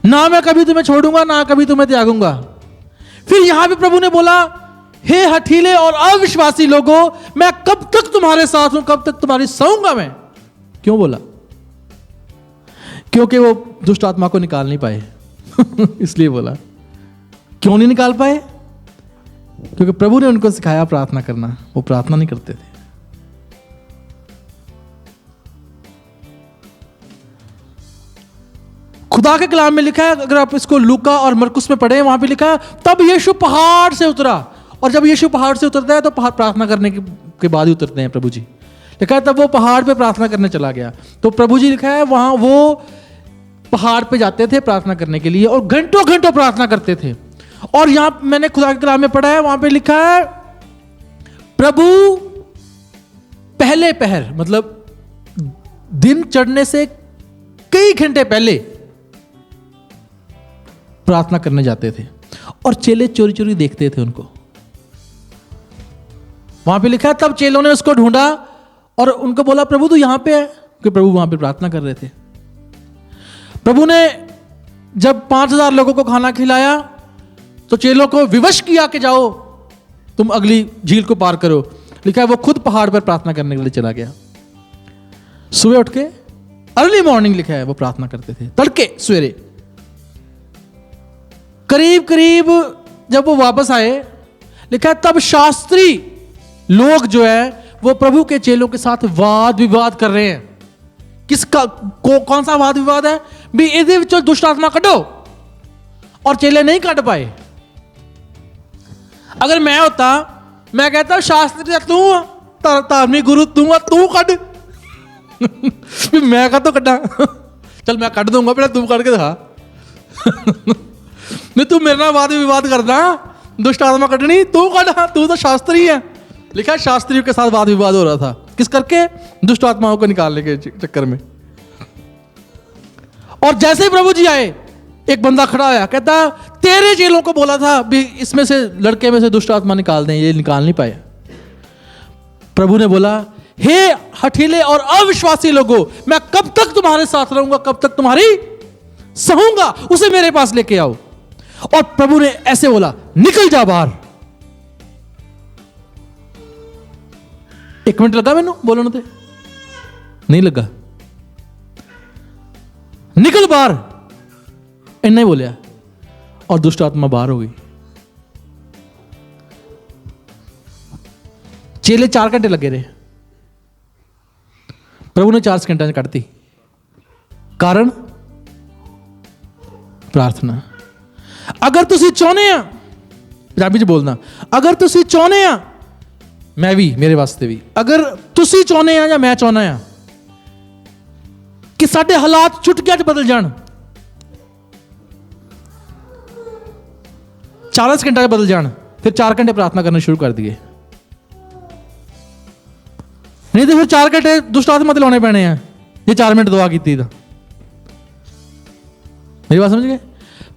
ना मैं कभी तुम्हें छोड़ूंगा ना कभी तुम्हें त्यागूंगा। फिर यहां पे प्रभु ने बोला, हे हठीले और अविश्वासी लोगों, मैं कब तक तुम्हारे साथ हूं, कब तक तुम्हारी सहूंगा मैं। क्यों बोला? क्योंकि वो दुष्ट आत्मा को निकाल नहीं पाए इसलिए बोला। क्यों नहीं निकाल पाए? क्योंकि प्रभु ने उनको सिखाया प्रार्थना करना, वो प्रार्थना नहीं करते थे। खुदा के कलाम में लिखा है, अगर आप इसको लूका और मरकुस में पढ़े, वहां पे लिखा है तब यीशु पहाड़ से उतरा। और जब यीशु पहाड़ से उतरता है तो प्रार्थना करने के बाद ही उतरते हैं प्रभु जी। लिखा है तब वो पहाड़ पे प्रार्थना करने चला गया। तो प्रभु जी लिखा है वहां वो पहाड़ पे जाते थे प्रार्थना करने के लिए और घंटों घंटों प्रार्थना करते थे। और यहां मैंने खुदा के कलाम में पढ़ा है, वहां पे लिखा है प्रभु पहले पहर, मतलब दिन चढ़ने से कई घंटे पहले प्रार्थना करने जाते थे और चेले चोरी चोरी देखते थे उनको। वहां पे लिखा है तब चेलों ने उसको ढूंढा और उनको बोला प्रभु तू यहां पे है, क्योंकि प्रभु वहां पे प्रार्थना कर रहे थे। प्रभु ने जब 5000 लोगों को खाना खिलाया तो चेलों को विवश किया कि जाओ तुम अगली झील को पार करो। लिखा है वो खुद पहाड़ पर प्रार्थना करने के लिए चला गया। सुबह उठ के अर्ली मॉर्निंग लिखा है वो प्रार्थना करते थे, तड़के सवेरे। करीब करीब जब वो वापस आए, लिखा है तब शास्त्री लोग जो है वो प्रभु के चेलों के साथ वाद विवाद कर रहे हैं। किसका कौन सा वाद विवाद है? भी इहदे विचों दुष्ट आत्मा कढो, और चेले नहीं कढ पाए। अगर मैं होता, मैं कहता शास्त्री तू धार्मिक गुरु तू कढ मैं का तो कड्डा चल मैं कट दूंगा, पहले तू कट के दिखा नहीं तू मेरे नाल वाद विवाद करदा, दुष्ट आत्मा कटनी तू कट, तू तो शास्त्री है। लिखा है शास्त्रियों के साथ वाद विवाद हो रहा था, किस करके? दुष्ट आत्माओं को निकालने के चक्कर में। और जैसे ही प्रभु जी आए, एक बंदा खड़ा आया, कहता तेरे चेलों को बोला था भी इसमें से लड़के में से दुष्ट आत्मा निकाल दें, ये निकाल नहीं पाए। प्रभु ने बोला हे हठीले और अविश्वासी लोगों, मैं कब तक तुम्हारे साथ रहूंगा, कब तक तुम्हारी सहूंगा, उसे मेरे पास लेके आओ। और प्रभु ने ऐसे बोला निकल जा बाहर। 1 मिनट लगा मैनू बोलने ते? नहीं लगा। निकल बाहर, इन्ना ही बोलिया और दुष्ट आत्मा बाहर हो गई। चेले 4 घंटे लगे रहे, प्रभु ने 4 सेकंड कट दी। कारण प्रार्थना। अगर तुसी चाहने आ, पंजाबी च बोलना, अगर तुसी चाहने आ, मैं भी मेरे वास्ते भी, अगर तुसी चाहने आ या मैं चाहना आ कि साडे हालात चुटकियां च बदल जान, 40 घंटे च बदल जान, फिर 4 घंटे प्रार्थना करना शुरू कर दिए। नहीं तो फिर 4 घंटे दुष्ट आत्मा ते लाने पैने हैं जे 4 मिनट दुआ की तो। मेरी बात समझ गए?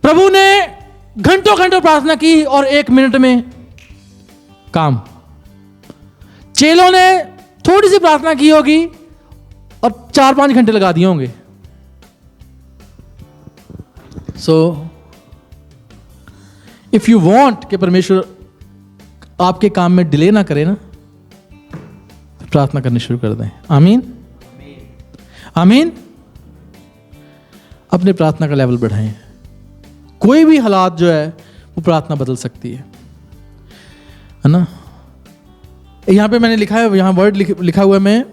प्रभु ने घंटों घंटों प्रार्थना की और 1 मिनट में काम। चेलों ने थोड़ी सी प्रार्थना की होगी और 4-5 घंटे लगा दिए होंगे। सो इफ यू वांट कि परमेश्वर आपके काम में डिले ना करे ना, प्रार्थना करनी शुरू कर दें। आमीन आमीन। अपने प्रार्थना का लेवल बढ़ाएं। कोई भी हालात जो है वो प्रार्थना बदल सकती है ना। यहां पे मैंने लिखा है, यहां वर्ड लिखा हुआ है मैं,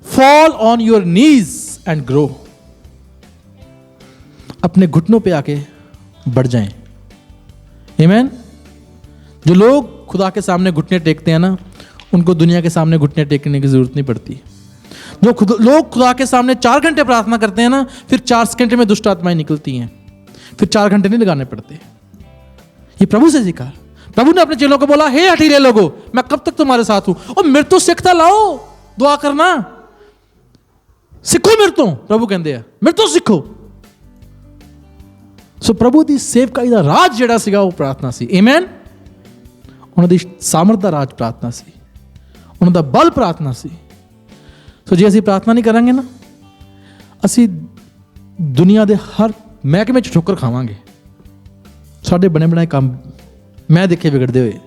fall on your knees and grow. अपने घुटनों पे आके बढ़ जाएं। आमीन। जो लोग खुदा के सामने घुटने टेकते हैं ना, उनको दुनिया के सामने घुटने टेकने की जरूरत नहीं पड़ती। जो लोग खुदा के सामने 4 घंटे प्रार्थना करते हैं ना, फिर 4 घंटे में दुष्ट आत्माएं निकलती हैं, फिर 4 घंटे नहीं लगाने पड़ते। ये प्रभु से सीखा। प्रभु ने अपने चेलों को बोला, हे हठीले लोगों, मैं कब तक तुम्हारे साथ हूं, और मेरे तो सीखता लाओ दुआ करना, सिखो मेरे तो। प्रभु कहते हैं मेरे तो सिखो। सो प्रभु दी सेवकाई दा राज ਜਿਹੜਾ ਸੀਗਾ ਉਹ ਪ੍ਰਾਰਥਨਾ ਸੀ। ਆਮੇਨ। ਉਹਨਾਂ ਦੀ ਸਾਮਰਥ ਦਾ ਰਾਜ ਪ੍ਰਾਰਥਨਾ ਸੀ, ਉਹਨਾਂ ਦਾ ਬਲ ਪ੍ਰਾਰਥਨਾ ਸੀ। ਸੋ ਜੇ ਅਸੀਂ ਪ੍ਰਾਰਥਨਾ ਨਹੀਂ ਕਰਾਂਗੇ ਨਾ, ਅਸੀਂ ਦੁਨੀਆ ਦੇ ਹਰ ਮਹਿਕਮੇ 'ਚ ਠੋਕਰ ਖਾਵਾਂਗੇ। ਸਾਡੇ ਬਣੇ ਬਣਾਏ ਕੰਮ ਮੈਂ ਦੇਖੇ ਵਿਗੜਦੇ ਹੋਏ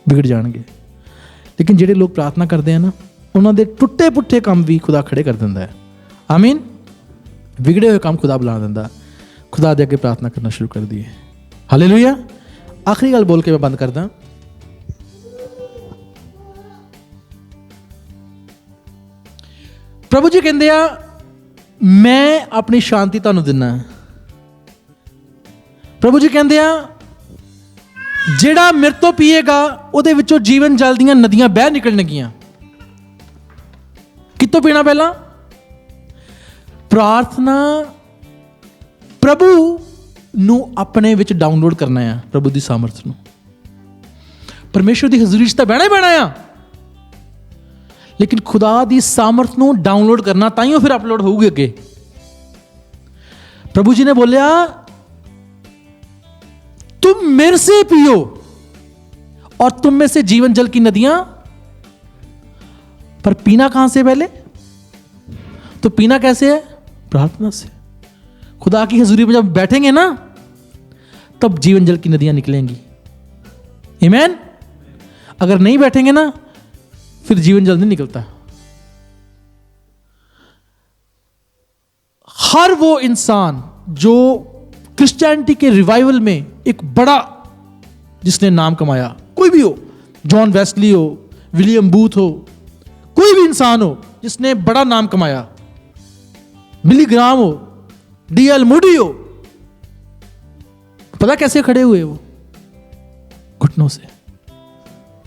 ਵਿਗੜ ਜਾਣਗੇ। ਲੇਕਿਨ ਜਿਹੜੇ ਲੋਕ ਪ੍ਰਾਰਥਨਾ ਕਰਦੇ ਆ ਨਾ, ਉਹਨਾਂ ਦੇ ਟੁੱਟੇ ਪੁੱਠੇ ਕੰਮ ਵੀ ਖੁਦਾ ਖੜੇ ਕਰ ਦਿੰਦਾ ਹੈ। ਆਮੀਨ। ਵਿਗੜੇ ਹੋਏ ਕੰਮ ਖੁਦਾ ਬੁਲਾ ਦਿੰਦਾ। खुदा दे अगे प्रार्थना करना शुरू कर दिए। हालेलुया। आखिरी गल बोल के मैं बंद करदा। प्रभु जी कहते आ मैं अपनी शांति तुहानू दिना। प्रभु जी कहते आ जेड़ा मेरे तो पीएगा उहदे विचों जीवन जल दीयां नदियां बह निकलणगियां। कितों पीना? पहला प्रार्थना प्रभु नू अपने विच डाउनलोड करना है। प्रभु की सामर्थ नू परमेश्वर की हजूरी च बहना ही बहना है, लेकिन खुदा की सामर्थ नू डाउनलोड करना ताइयों फिर अपलोड होगी अगे। प्रभु जी ने बोलिया तुम मेरे से पियो और तुम में से जीवन जल की नदियां। पर पीना कहां से? पहले तो पीना कैसे है? प्रार्थना से। खुदा की हजूरी में जब बैठेंगे ना, तब जीवन जल की नदियां निकलेंगी। आमीन। अगर नहीं बैठेंगे ना, फिर जीवन जल नहीं निकलता। हर वो इंसान जो क्रिश्चियनिटी के रिवाइवल में एक बड़ा जिसने नाम कमाया, कोई भी हो, जॉन वेस्ली हो, विलियम बूथ हो, कोई भी इंसान हो जिसने बड़ा नाम कमाया, बिली ग्राम हो, डीएल मूडी हो, पता कैसे खड़े हुए? वो घुटनों से,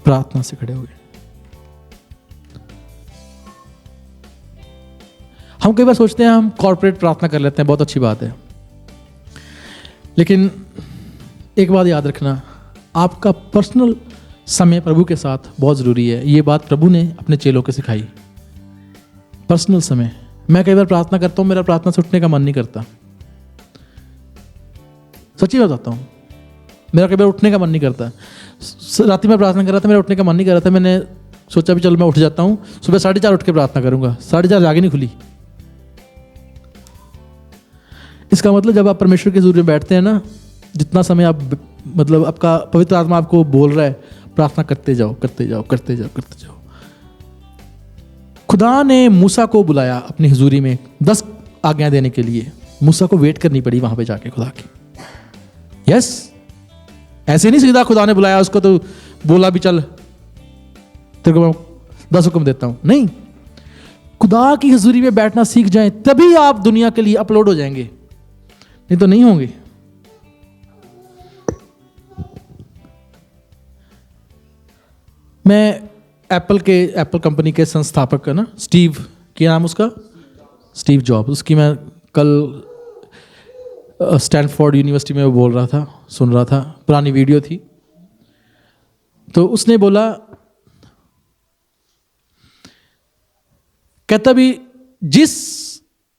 प्रार्थना से खड़े हुए। हम कई बार सोचते हैं हम कॉर्पोरेट प्रार्थना कर लेते हैं, बहुत अच्छी बात है, लेकिन एक बात याद रखना, आपका पर्सनल समय प्रभु के साथ बहुत ज़रूरी है। ये बात प्रभु ने अपने चेलों को सिखाई। पर्सनल समय। मैं कई बार प्रार्थना करता हूँ, मेरा प्रार्थना से उठने का मन नहीं करता। सच्ची बताता हूँ, मेरा कई बार उठने का मन नहीं करता। रात में प्रार्थना कर रहा था, मेरा उठने का मन नहीं कर रहा था। मैंने सोचा भी चल मैं उठ जाता हूँ, सुबह 4:30 उठ के प्रार्थना करूँगा। 4:30 आगे नहीं खुली। इसका मतलब जब आप परमेश्वर के हज़ूर में बैठते हैं ना, जितना समय आप मतलब आपका पवित्र आत्मा आपको बोल रहा है, प्रार्थना करते जाओ, करते जाओ, करते जाओ, करते जाओ। खुदा ने मूसा को बुलाया अपनी हुजूरी में 10 आज्ञा देने के लिए। मूसा को वेट करनी पड़ी वहां पे जाके खुदा की। यस, ऐसे नहीं सीधा खुदा ने बुलाया उसको तो बोला भी चल तेरे को मैं 10 हुक्म देता हूं। नहीं, खुदा की हुजूरी में बैठना सीख जाएं, तभी आप दुनिया के लिए अपलोड हो जाएंगे, नहीं तो नहीं होंगे। मैं एप्पल कंपनी के संस्थापक है ना, स्टीव, क्या नाम उसका? Steve job. उसकी मैं कल स्टैनफोर्ड यूनिवर्सिटी में वो बोल रहा था, सुन रहा था, पुरानी वीडियो थी। तो उसने बोला, कहता भी जिस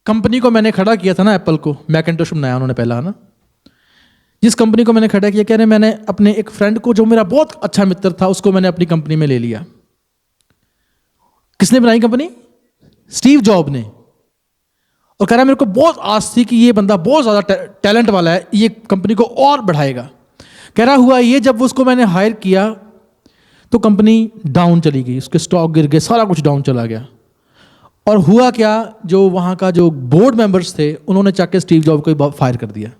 कंपनी को मैंने खड़ा किया था ना, एप्पल को, मैकिन्टोश बनाया उन्होंने पहला ना, जिस कंपनी को मैंने खड़ा किया, कह रहे मैंने अपने एक फ्रेंड को जो मेरा बहुत अच्छा मित्र था उसको मैंने अपनी कंपनी में ले लिया। किसने बनाई कंपनी? स्टीव जॉब ने। और कह रहा मेरे को बहुत आस थी कि ये बंदा बहुत ज़्यादा टैलेंट वाला है, ये कंपनी को और बढ़ाएगा। कह रहा हुआ ये, जब उसको मैंने हायर किया तो कंपनी डाउन चली गई, उसके स्टॉक गिर गए, सारा कुछ डाउन चला गया। और हुआ क्या, जो वहाँ का जो बोर्ड मेंबर्स थे उन्होंने चाके स्टीव जॉब को फायर कर दिया,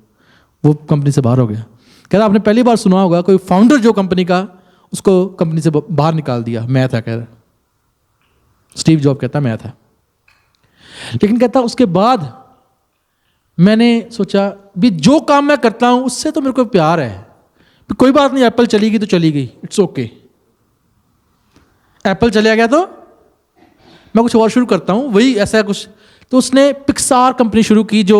वो कंपनी से बाहर हो गया। कह रहा आपने पहली बार सुना होगा कोई फाउंडर जो कंपनी का, उसको कंपनी से बाहर निकाल दिया। मैं था, कह रहा स्टीव जॉब कहता मैं था। लेकिन कहता उसके बाद मैंने सोचा भी जो काम मैं करता हूं उससे तो मेरे को प्यार है, कोई बात नहीं, एप्पल चली गई तो चली गई, इट्स ओके। एप्पल चला गया तो मैं कुछ और शुरू करता हूँ, वही ऐसा कुछ। तो उसने पिक्सार कंपनी शुरू की जो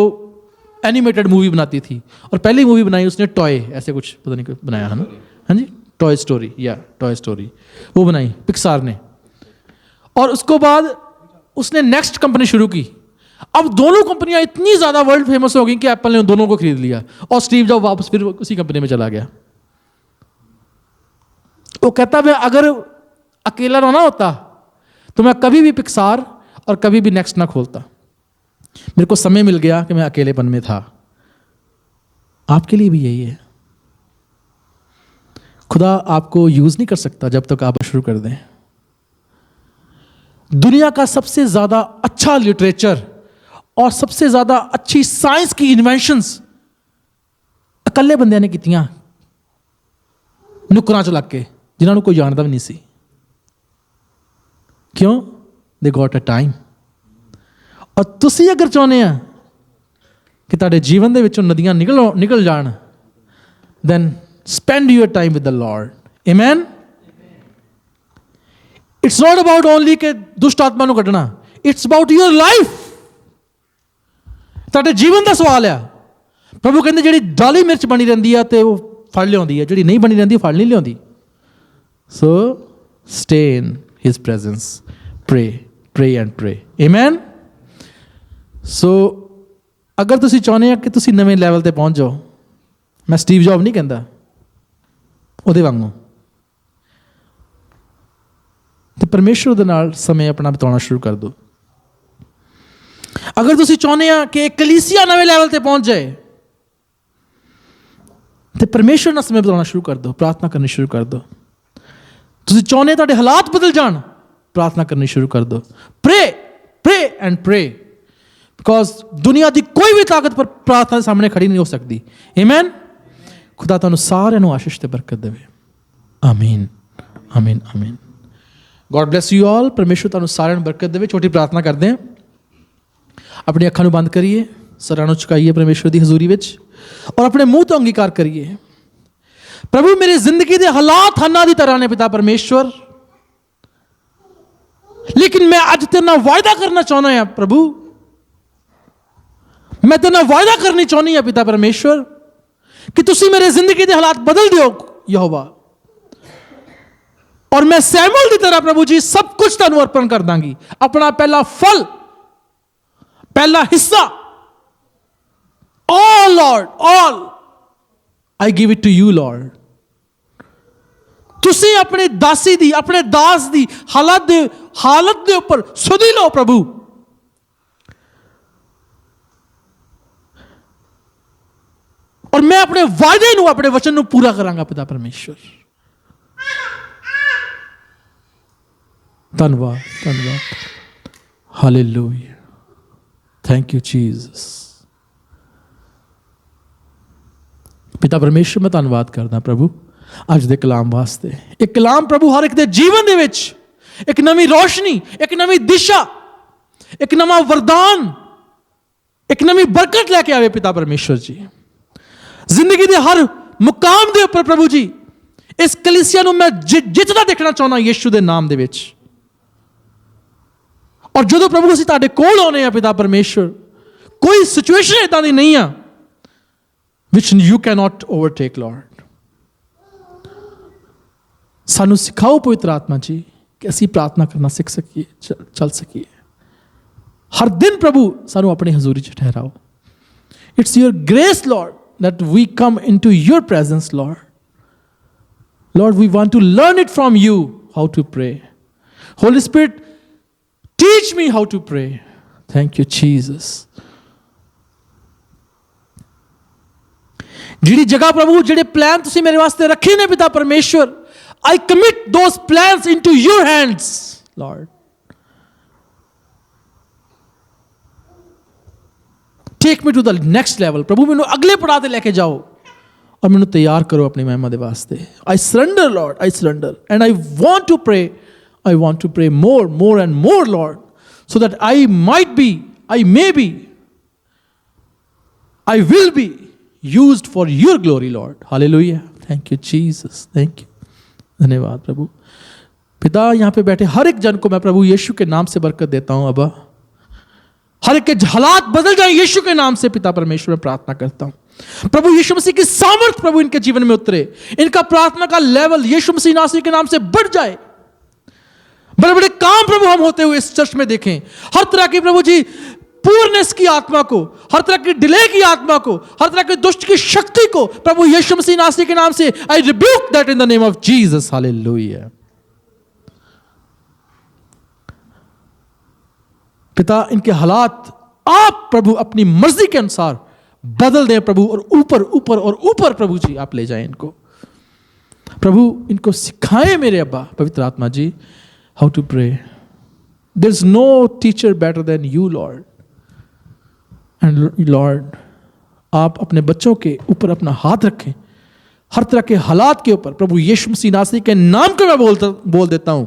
एनिमेटेड मूवी बनाती थी, और पहली मूवी बनाई उसने टॉय, ऐसे कुछ पता नहीं बनाया है ना, हाँ जी, टॉय स्टोरी, या टॉय स्टोरी वो बनाई पिक्सार ने। और उसको बाद उसने नेक्स्ट कंपनी शुरू की। अब दोनों कंपनियां इतनी ज्यादा वर्ल्ड फेमस हो गई कि एप्पल ने उन दोनों को खरीद लिया, और स्टीव जॉब वापस फिर उसी कंपनी में चला गया। वो कहता मैं अगर अकेला ना होता तो मैं कभी भी पिक्सार और कभी भी नेक्स्ट ना खोलता। मेरे को समय मिल गया कि मैं अकेलेपन में था। आपके लिए भी यही है। खुदा आपको यूज नहीं कर सकता जब तक आप शुरू कर दें। दुनिया का सबसे ज्यादा अच्छा लिटरेचर और सबसे ज्यादा अच्छी साइंस की इन्वेंशंस इकल्ले बंदियां ने कीतियां, नुकरां च लग के, जिन्होंने कोई जानता भी नहीं सी। क्यों? They got a time. और तुसी अगर चाहते हैं कि ਤੁਹਾਡੇ ਜੀਵਨ ਦੇ ਵਿੱਚੋਂ ਨਦੀਆਂ ਨਿਕਲ ਜਾਣ, then spend your time with the Lord. Amen. It's not about only ਕਿ ਦੁਸ਼ਟ ਆਤਮਾ ਨੂੰ ਕੱਢਣਾ, it's about your life. ਤੁਹਾਡੇ ਜੀਵਨ ਦਾ ਸਵਾਲ ਆ। ਪ੍ਰਭੂ ਕਹਿੰਦੇ ਜਿਹੜੀ ਡਾਲੀ ਮਿਰਚ ਬਣੀ ਰਹਿੰਦੀ ਆ ਤੇ ਉਹ ਫਲ ਲਿਆਉਂਦੀ ਹੈ, ਜਿਹੜੀ ਨਹੀਂ ਬਣੀ ਰਹਿੰਦੀ ਫਲ ਨਹੀਂ ਲਿਆਉਂਦੀ। So stay in his presence, pray and pray. Amen. So ਅਗਰ ਤੁਸੀਂ ਚਾਹੁੰਦੇ ਆ ਕਿ ਤੁਸੀਂ ਨਵੇਂ ਲੈਵਲ ਤੇ ਪਹੁੰਚ ਜਾਓ, ਮੈਂ ਸਟੀਵ ਜੌਬ ਨਹੀਂ ਕਹਿੰਦਾ, ਉਹਦੇ ਵਾਂਗੂ, ਤੇ ਪਰਮੇਸ਼ਰ ਦੇ ਨਾਲ ਸਮੇਂ ਆਪਣਾ ਬਿਤਾਉਣਾ ਸ਼ੁਰੂ ਕਰ ਦਿਓ। ਅਗਰ ਤੁਸੀਂ ਚਾਹੁੰਦੇ ਆ ਕਿ ਕਲੀਸਿਆ ਨਵੇਂ ਲੈਵਲ ਤੇ ਪਹੁੰਚ ਜਾਏ, ਤੇ ਪਰਮੇਸ਼ਰ ਨਾਲ ਸਮੇਂ ਬਿਤਾਉਣਾ ਸ਼ੁਰੂ ਕਰ ਦਿਓ, ਪ੍ਰਾਰਥਨਾ ਕਰਨੀ ਸ਼ੁਰੂ ਕਰ ਦਿਓ। ਤੁਸੀਂ ਚਾਹੁੰਦੇ ਤੁਹਾਡੇ ਹਾਲਾਤ ਬਦਲ ਜਾਣ, ਪ੍ਰਾਰਥਨਾ ਕਰਨੀ ਸ਼ੁਰੂ ਕਰ ਦਿਓ। pray and pray, ਬਿਕੋਜ਼ ਦੁਨੀਆ ਦੀ ਕੋਈ ਵੀ ਤਾਕਤ ਪਰ ਪ੍ਰਾਰਥਨਾ ਦੇ ਸਾਹਮਣੇ ਖੜੀ ਨਹੀਂ ਹੋ ਸਕਦੀ। ਆਮੀਨ। ਖੁਦਾ ਤੁਹਾਨੂੰ ਸਾਰਿਆਂ ਨੂੰ ਆਸ਼ੀਸ਼ ਤੇ ਬਰਕਤ ਦੇਵੇ। ਆਮੀਨ, ਆਮੀਨ, ਆਮੀਨ। God bless you all. ਪਰਮੇਸ਼ਰ ਤੁਹਾਨੂੰ ਸਾਰਿਆਂ ਨੂੰ ਬਰਕਤ ਦੇਵੇ। ਛੋਟੀ ਪ੍ਰਾਰਥਨਾ ਕਰਦੇ ਹਾਂ। ਆਪਣੀ ਅੱਖਾਂ ਨੂੰ ਬੰਦ ਕਰੀਏ, ਸਿਰਾਂ ਨੂੰ ਝੁਕਾਈਏ ਪਰਮੇਸ਼ਰ ਦੀ ਹਜ਼ੂਰੀ ਵਿੱਚ, ਔਰ ਆਪਣੇ ਮੂੰਹ ਤੋਂ ਅੰਗੀਕਾਰ ਕਰੀਏ। ਪ੍ਰਭੂ ਮੇਰੀ ਜ਼ਿੰਦਗੀ ਦੇ ਹਾਲਾਤ ਹੰਨਾ ਦੀ ਤਰ੍ਹਾਂ ਨੇ ਪਿਤਾ ਪਰਮੇਸ਼ਵਰ, ਲੇਕਿਨ ਮੈਂ ਅੱਜ ਤੇਰੇ ਨਾਲ ਵਾਅਦਾ ਕਰਨਾ ਚਾਹੁੰਦਾ ਹਾਂ ਪ੍ਰਭੂ, ਮੈਂ ਤੇਰੇ ਨਾਲ ਵਾਅਦਾ ਕਰਨੀ ਚਾਹੁੰਦੀ ਹਾਂ ਪਿਤਾ ਪਰਮੇਸ਼ਵਰ ਕਿ ਤੁਸੀਂ ਮੇਰੇ ਜ਼ਿੰਦਗੀ ਦੇ ਹਾਲਾਤ ਬਦਲ ਦਿਓ ਯਹੋਵਾ, ਔਰ ਮੈਂ ਸੈਮੂਅਲ ਦੀ ਤਰ੍ਹਾਂ ਪ੍ਰਭੂ ਜੀ ਸਭ ਕੁਝ ਤੁਹਾਨੂੰ ਅਰਪਣ ਕਰ ਦਾਂਗੀ। ਆਪਣਾ ਪਹਿਲਾ ਫਲ, ਪਹਿਲਾ ਹਿੱਸਾ, all Lord, all I give it to you Lord. ਤੁਸੀਂ ਆਪਣੇ ਦਾਸੀ ਦੀ, ਆਪਣੇ ਦਾਸ ਦੀ ਹਾਲਤ ਦੇ ਉੱਪਰ ਸੁਧੀ ਲਓ ਪ੍ਰਭੂ। ਔਰ ਮੈਂ ਆਪਣੇ ਵਾਅਦੇ ਨੂੰ, ਆਪਣੇ ਵਚਨ ਨੂੰ ਪੂਰਾ ਕਰਾਂਗਾ ਪਿਤਾ ਪਰਮੇਸ਼ਵਰ। ਧੰਨਵਾਦ, ਧੰਨਵਾਦ। ਹਾਲੇਲੂਇਆ। Thank you Jesus. ਪਿਤਾ ਪਰਮੇਸ਼ਵਰ ਮੈਂ ਧੰਨਵਾਦ ਕਰਦਾ ਪ੍ਰਭੂ ਅੱਜ ਦੇ ਕਲਾਮ ਵਾਸਤੇ। ਇਹ ਕਲਾਮ ਪ੍ਰਭੂ ਹਰ ਇੱਕ ਦੇ ਜੀਵਨ ਦੇ ਵਿੱਚ ਇੱਕ ਨਵੀਂ ਰੋਸ਼ਨੀ, ਇੱਕ ਨਵੀਂ ਦਿਸ਼ਾ, ਇੱਕ ਨਵਾਂ ਵਰਦਾਨ, ਇੱਕ ਨਵੀਂ ਬਰਕਤ ਲੈ ਕੇ ਆਵੇ ਪਿਤਾ ਪਰਮੇਸ਼ਵਰ ਜੀ। ਜ਼ਿੰਦਗੀ ਦੇ ਹਰ ਮੁਕਾਮ ਦੇ ਉੱਪਰ ਪ੍ਰਭੂ ਜੀ ਇਸ ਕਲੀਸਿਆ ਨੂੰ ਮੈਂ ਜਿੱਤਦਾ ਦੇਖਣਾ ਚਾਹੁੰਦਾ ਯਿਸੂ ਦੇ ਨਾਮ ਦੇ ਵਿੱਚ। ਔਰ ਜਦੋਂ ਪ੍ਰਭੂ ਅਸੀਂ ਤੁਹਾਡੇ ਕੋਲ ਆਉਂਦੇ ਹਾਂ ਪਿਤਾ ਪਰਮੇਸ਼ਵਰ, ਕੋਈ ਸਿਚੁਏਸ਼ਨ ਇੱਦਾਂ ਦੀ ਨਹੀਂ ਆ which you cannot overtake Lord. ਸਾਨੂੰ ਸਿਖਾਓ ਪਵਿੱਤਰ ਆਤਮਾ ਜੀ ਕਿ ਅਸੀਂ ਪ੍ਰਾਰਥਨਾ ਕਰਨਾ ਸਿੱਖ ਸਕੀਏ, ਚੱਲ ਸਕੀਏ। ਹਰ ਦਿਨ ਪ੍ਰਭੂ ਸਾਨੂੰ ਆਪਣੀ ਹਜ਼ੂਰੀ 'ਚ ਠਹਿਰਾਓ। It's your grace Lord that we come into your presence Lord. Lord, we want to learn it from you how to pray. Holy Spirit, teach me how to pray. Thank you Jesus. ਜਿਹੜੀ ਜਗ੍ਹਾ ਪ੍ਰਭੂ, ਜਿਹੜੇ plan ਤੁਸੀਂ ਮੇਰੇ ਵਾਸਤੇ ਰੱਖੇ ਨੇ ਪਿਤਾ ਪਰਮੇਸ਼ਵਰ, I commit those plans into your hands Lord. Take me to the next level. ਪ੍ਰਭੂ ਮੈਨੂੰ ਅਗਲੇ ਪੜਾਅ ਤੇ ਲੈ ਕੇ ਜਾਓ ਔਰ ਮੈਨੂੰ ਤਿਆਰ ਕਰੋ ਆਪਣੀ ਮਹਿਮਾ ਦੇ ਵਾਸਤੇ। I surrender Lord, I surrender, and I want to pray. I want to pray more and more Lord, so that I might be, I may be, I will be used for your glory Lord. Hallelujah. Thank you Jesus, thank you, धन्यवाद प्रभु। पिता, यहाँ पे बैठे हर एक जन को मैं प्रभु यीशु के नाम से बरकत देता हूँ। अब्बा, हर एक के हालात बदल जाए यीशु के नाम से। पिता परमेश्वर, में प्रार्थना करता हूं प्रभु यीशु मसीह की सामर्थ प्रभु इनके जीवन में उतरे, इनका प्रार्थना का लेवल यीशु मसीह नासरी के नाम से बढ़ जाए। बड़े बड़े काम प्रभु हम होते हुए इस चर्च में देखें। हर तरह की प्रभु जी पूर्णेस की आत्मा को, हर तरह की डिले की आत्मा को, हर तरह की दुष्ट की शक्ति को प्रभु यीशु मसीह नासरी के नाम से आई rebuke that in the name of Jesus, hallelujah. पिता, इनके हालात आप प्रभु अपनी मर्जी के अनुसार बदल दें प्रभु, और ऊपर ऊपर और ऊपर प्रभु जी आप ले जाएं इनको। प्रभु इनको सिखाएं मेरे अब्बा पवित्र आत्मा जी, how to pray. There is no teacher better than you Lord. And Lord, आप अपने बच्चों के ऊपर अपना हाथ रखें, हर तरह के हालात के ऊपर प्रभु यीशु मसीह नासरी के नाम को मैं बोल देता हूं,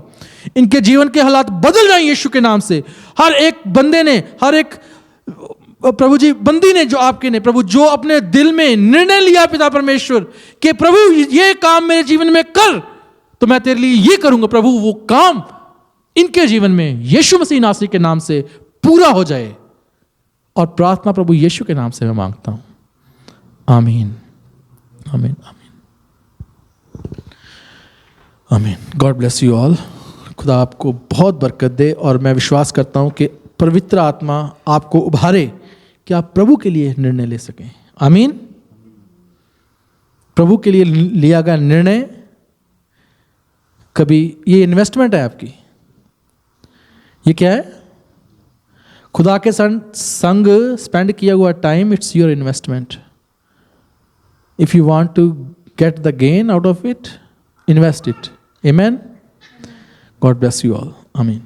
इनके जीवन के हालात बदल जाएं यीशु के नाम से। हर एक बंदे ने, हर एक प्रभु जी बंदी ने जो आपके ने प्रभु जो अपने दिल में निर्णय लिया पिता परमेश्वर कि प्रभु ये काम मेरे जीवन में कर, तो मैं तेरे लिए ये करूंगा प्रभु, वो काम इनके जीवन में यीशु मसीह नासरी के नाम से पूरा हो जाए। और प्रार्थना प्रभु यीशु के नाम से मैं मांगता हूं, आमीन, आमीन, आमीन, आमीन। God bless you all. खुदा आपको बहुत बरकत दे, और मैं विश्वास करता हूं कि पवित्र आत्मा आपको उभारे कि आप प्रभु के लिए निर्णय ले सकें। आमीन। प्रभु के लिए लिया गया निर्णय, कभी ये इन्वेस्टमेंट है आपकी, ये क्या है? खुदा के संग स्पेंड किया हुआ time, it's your investment. If you want to get the gain out of it, invest it. Amen. God bless you all. Amen.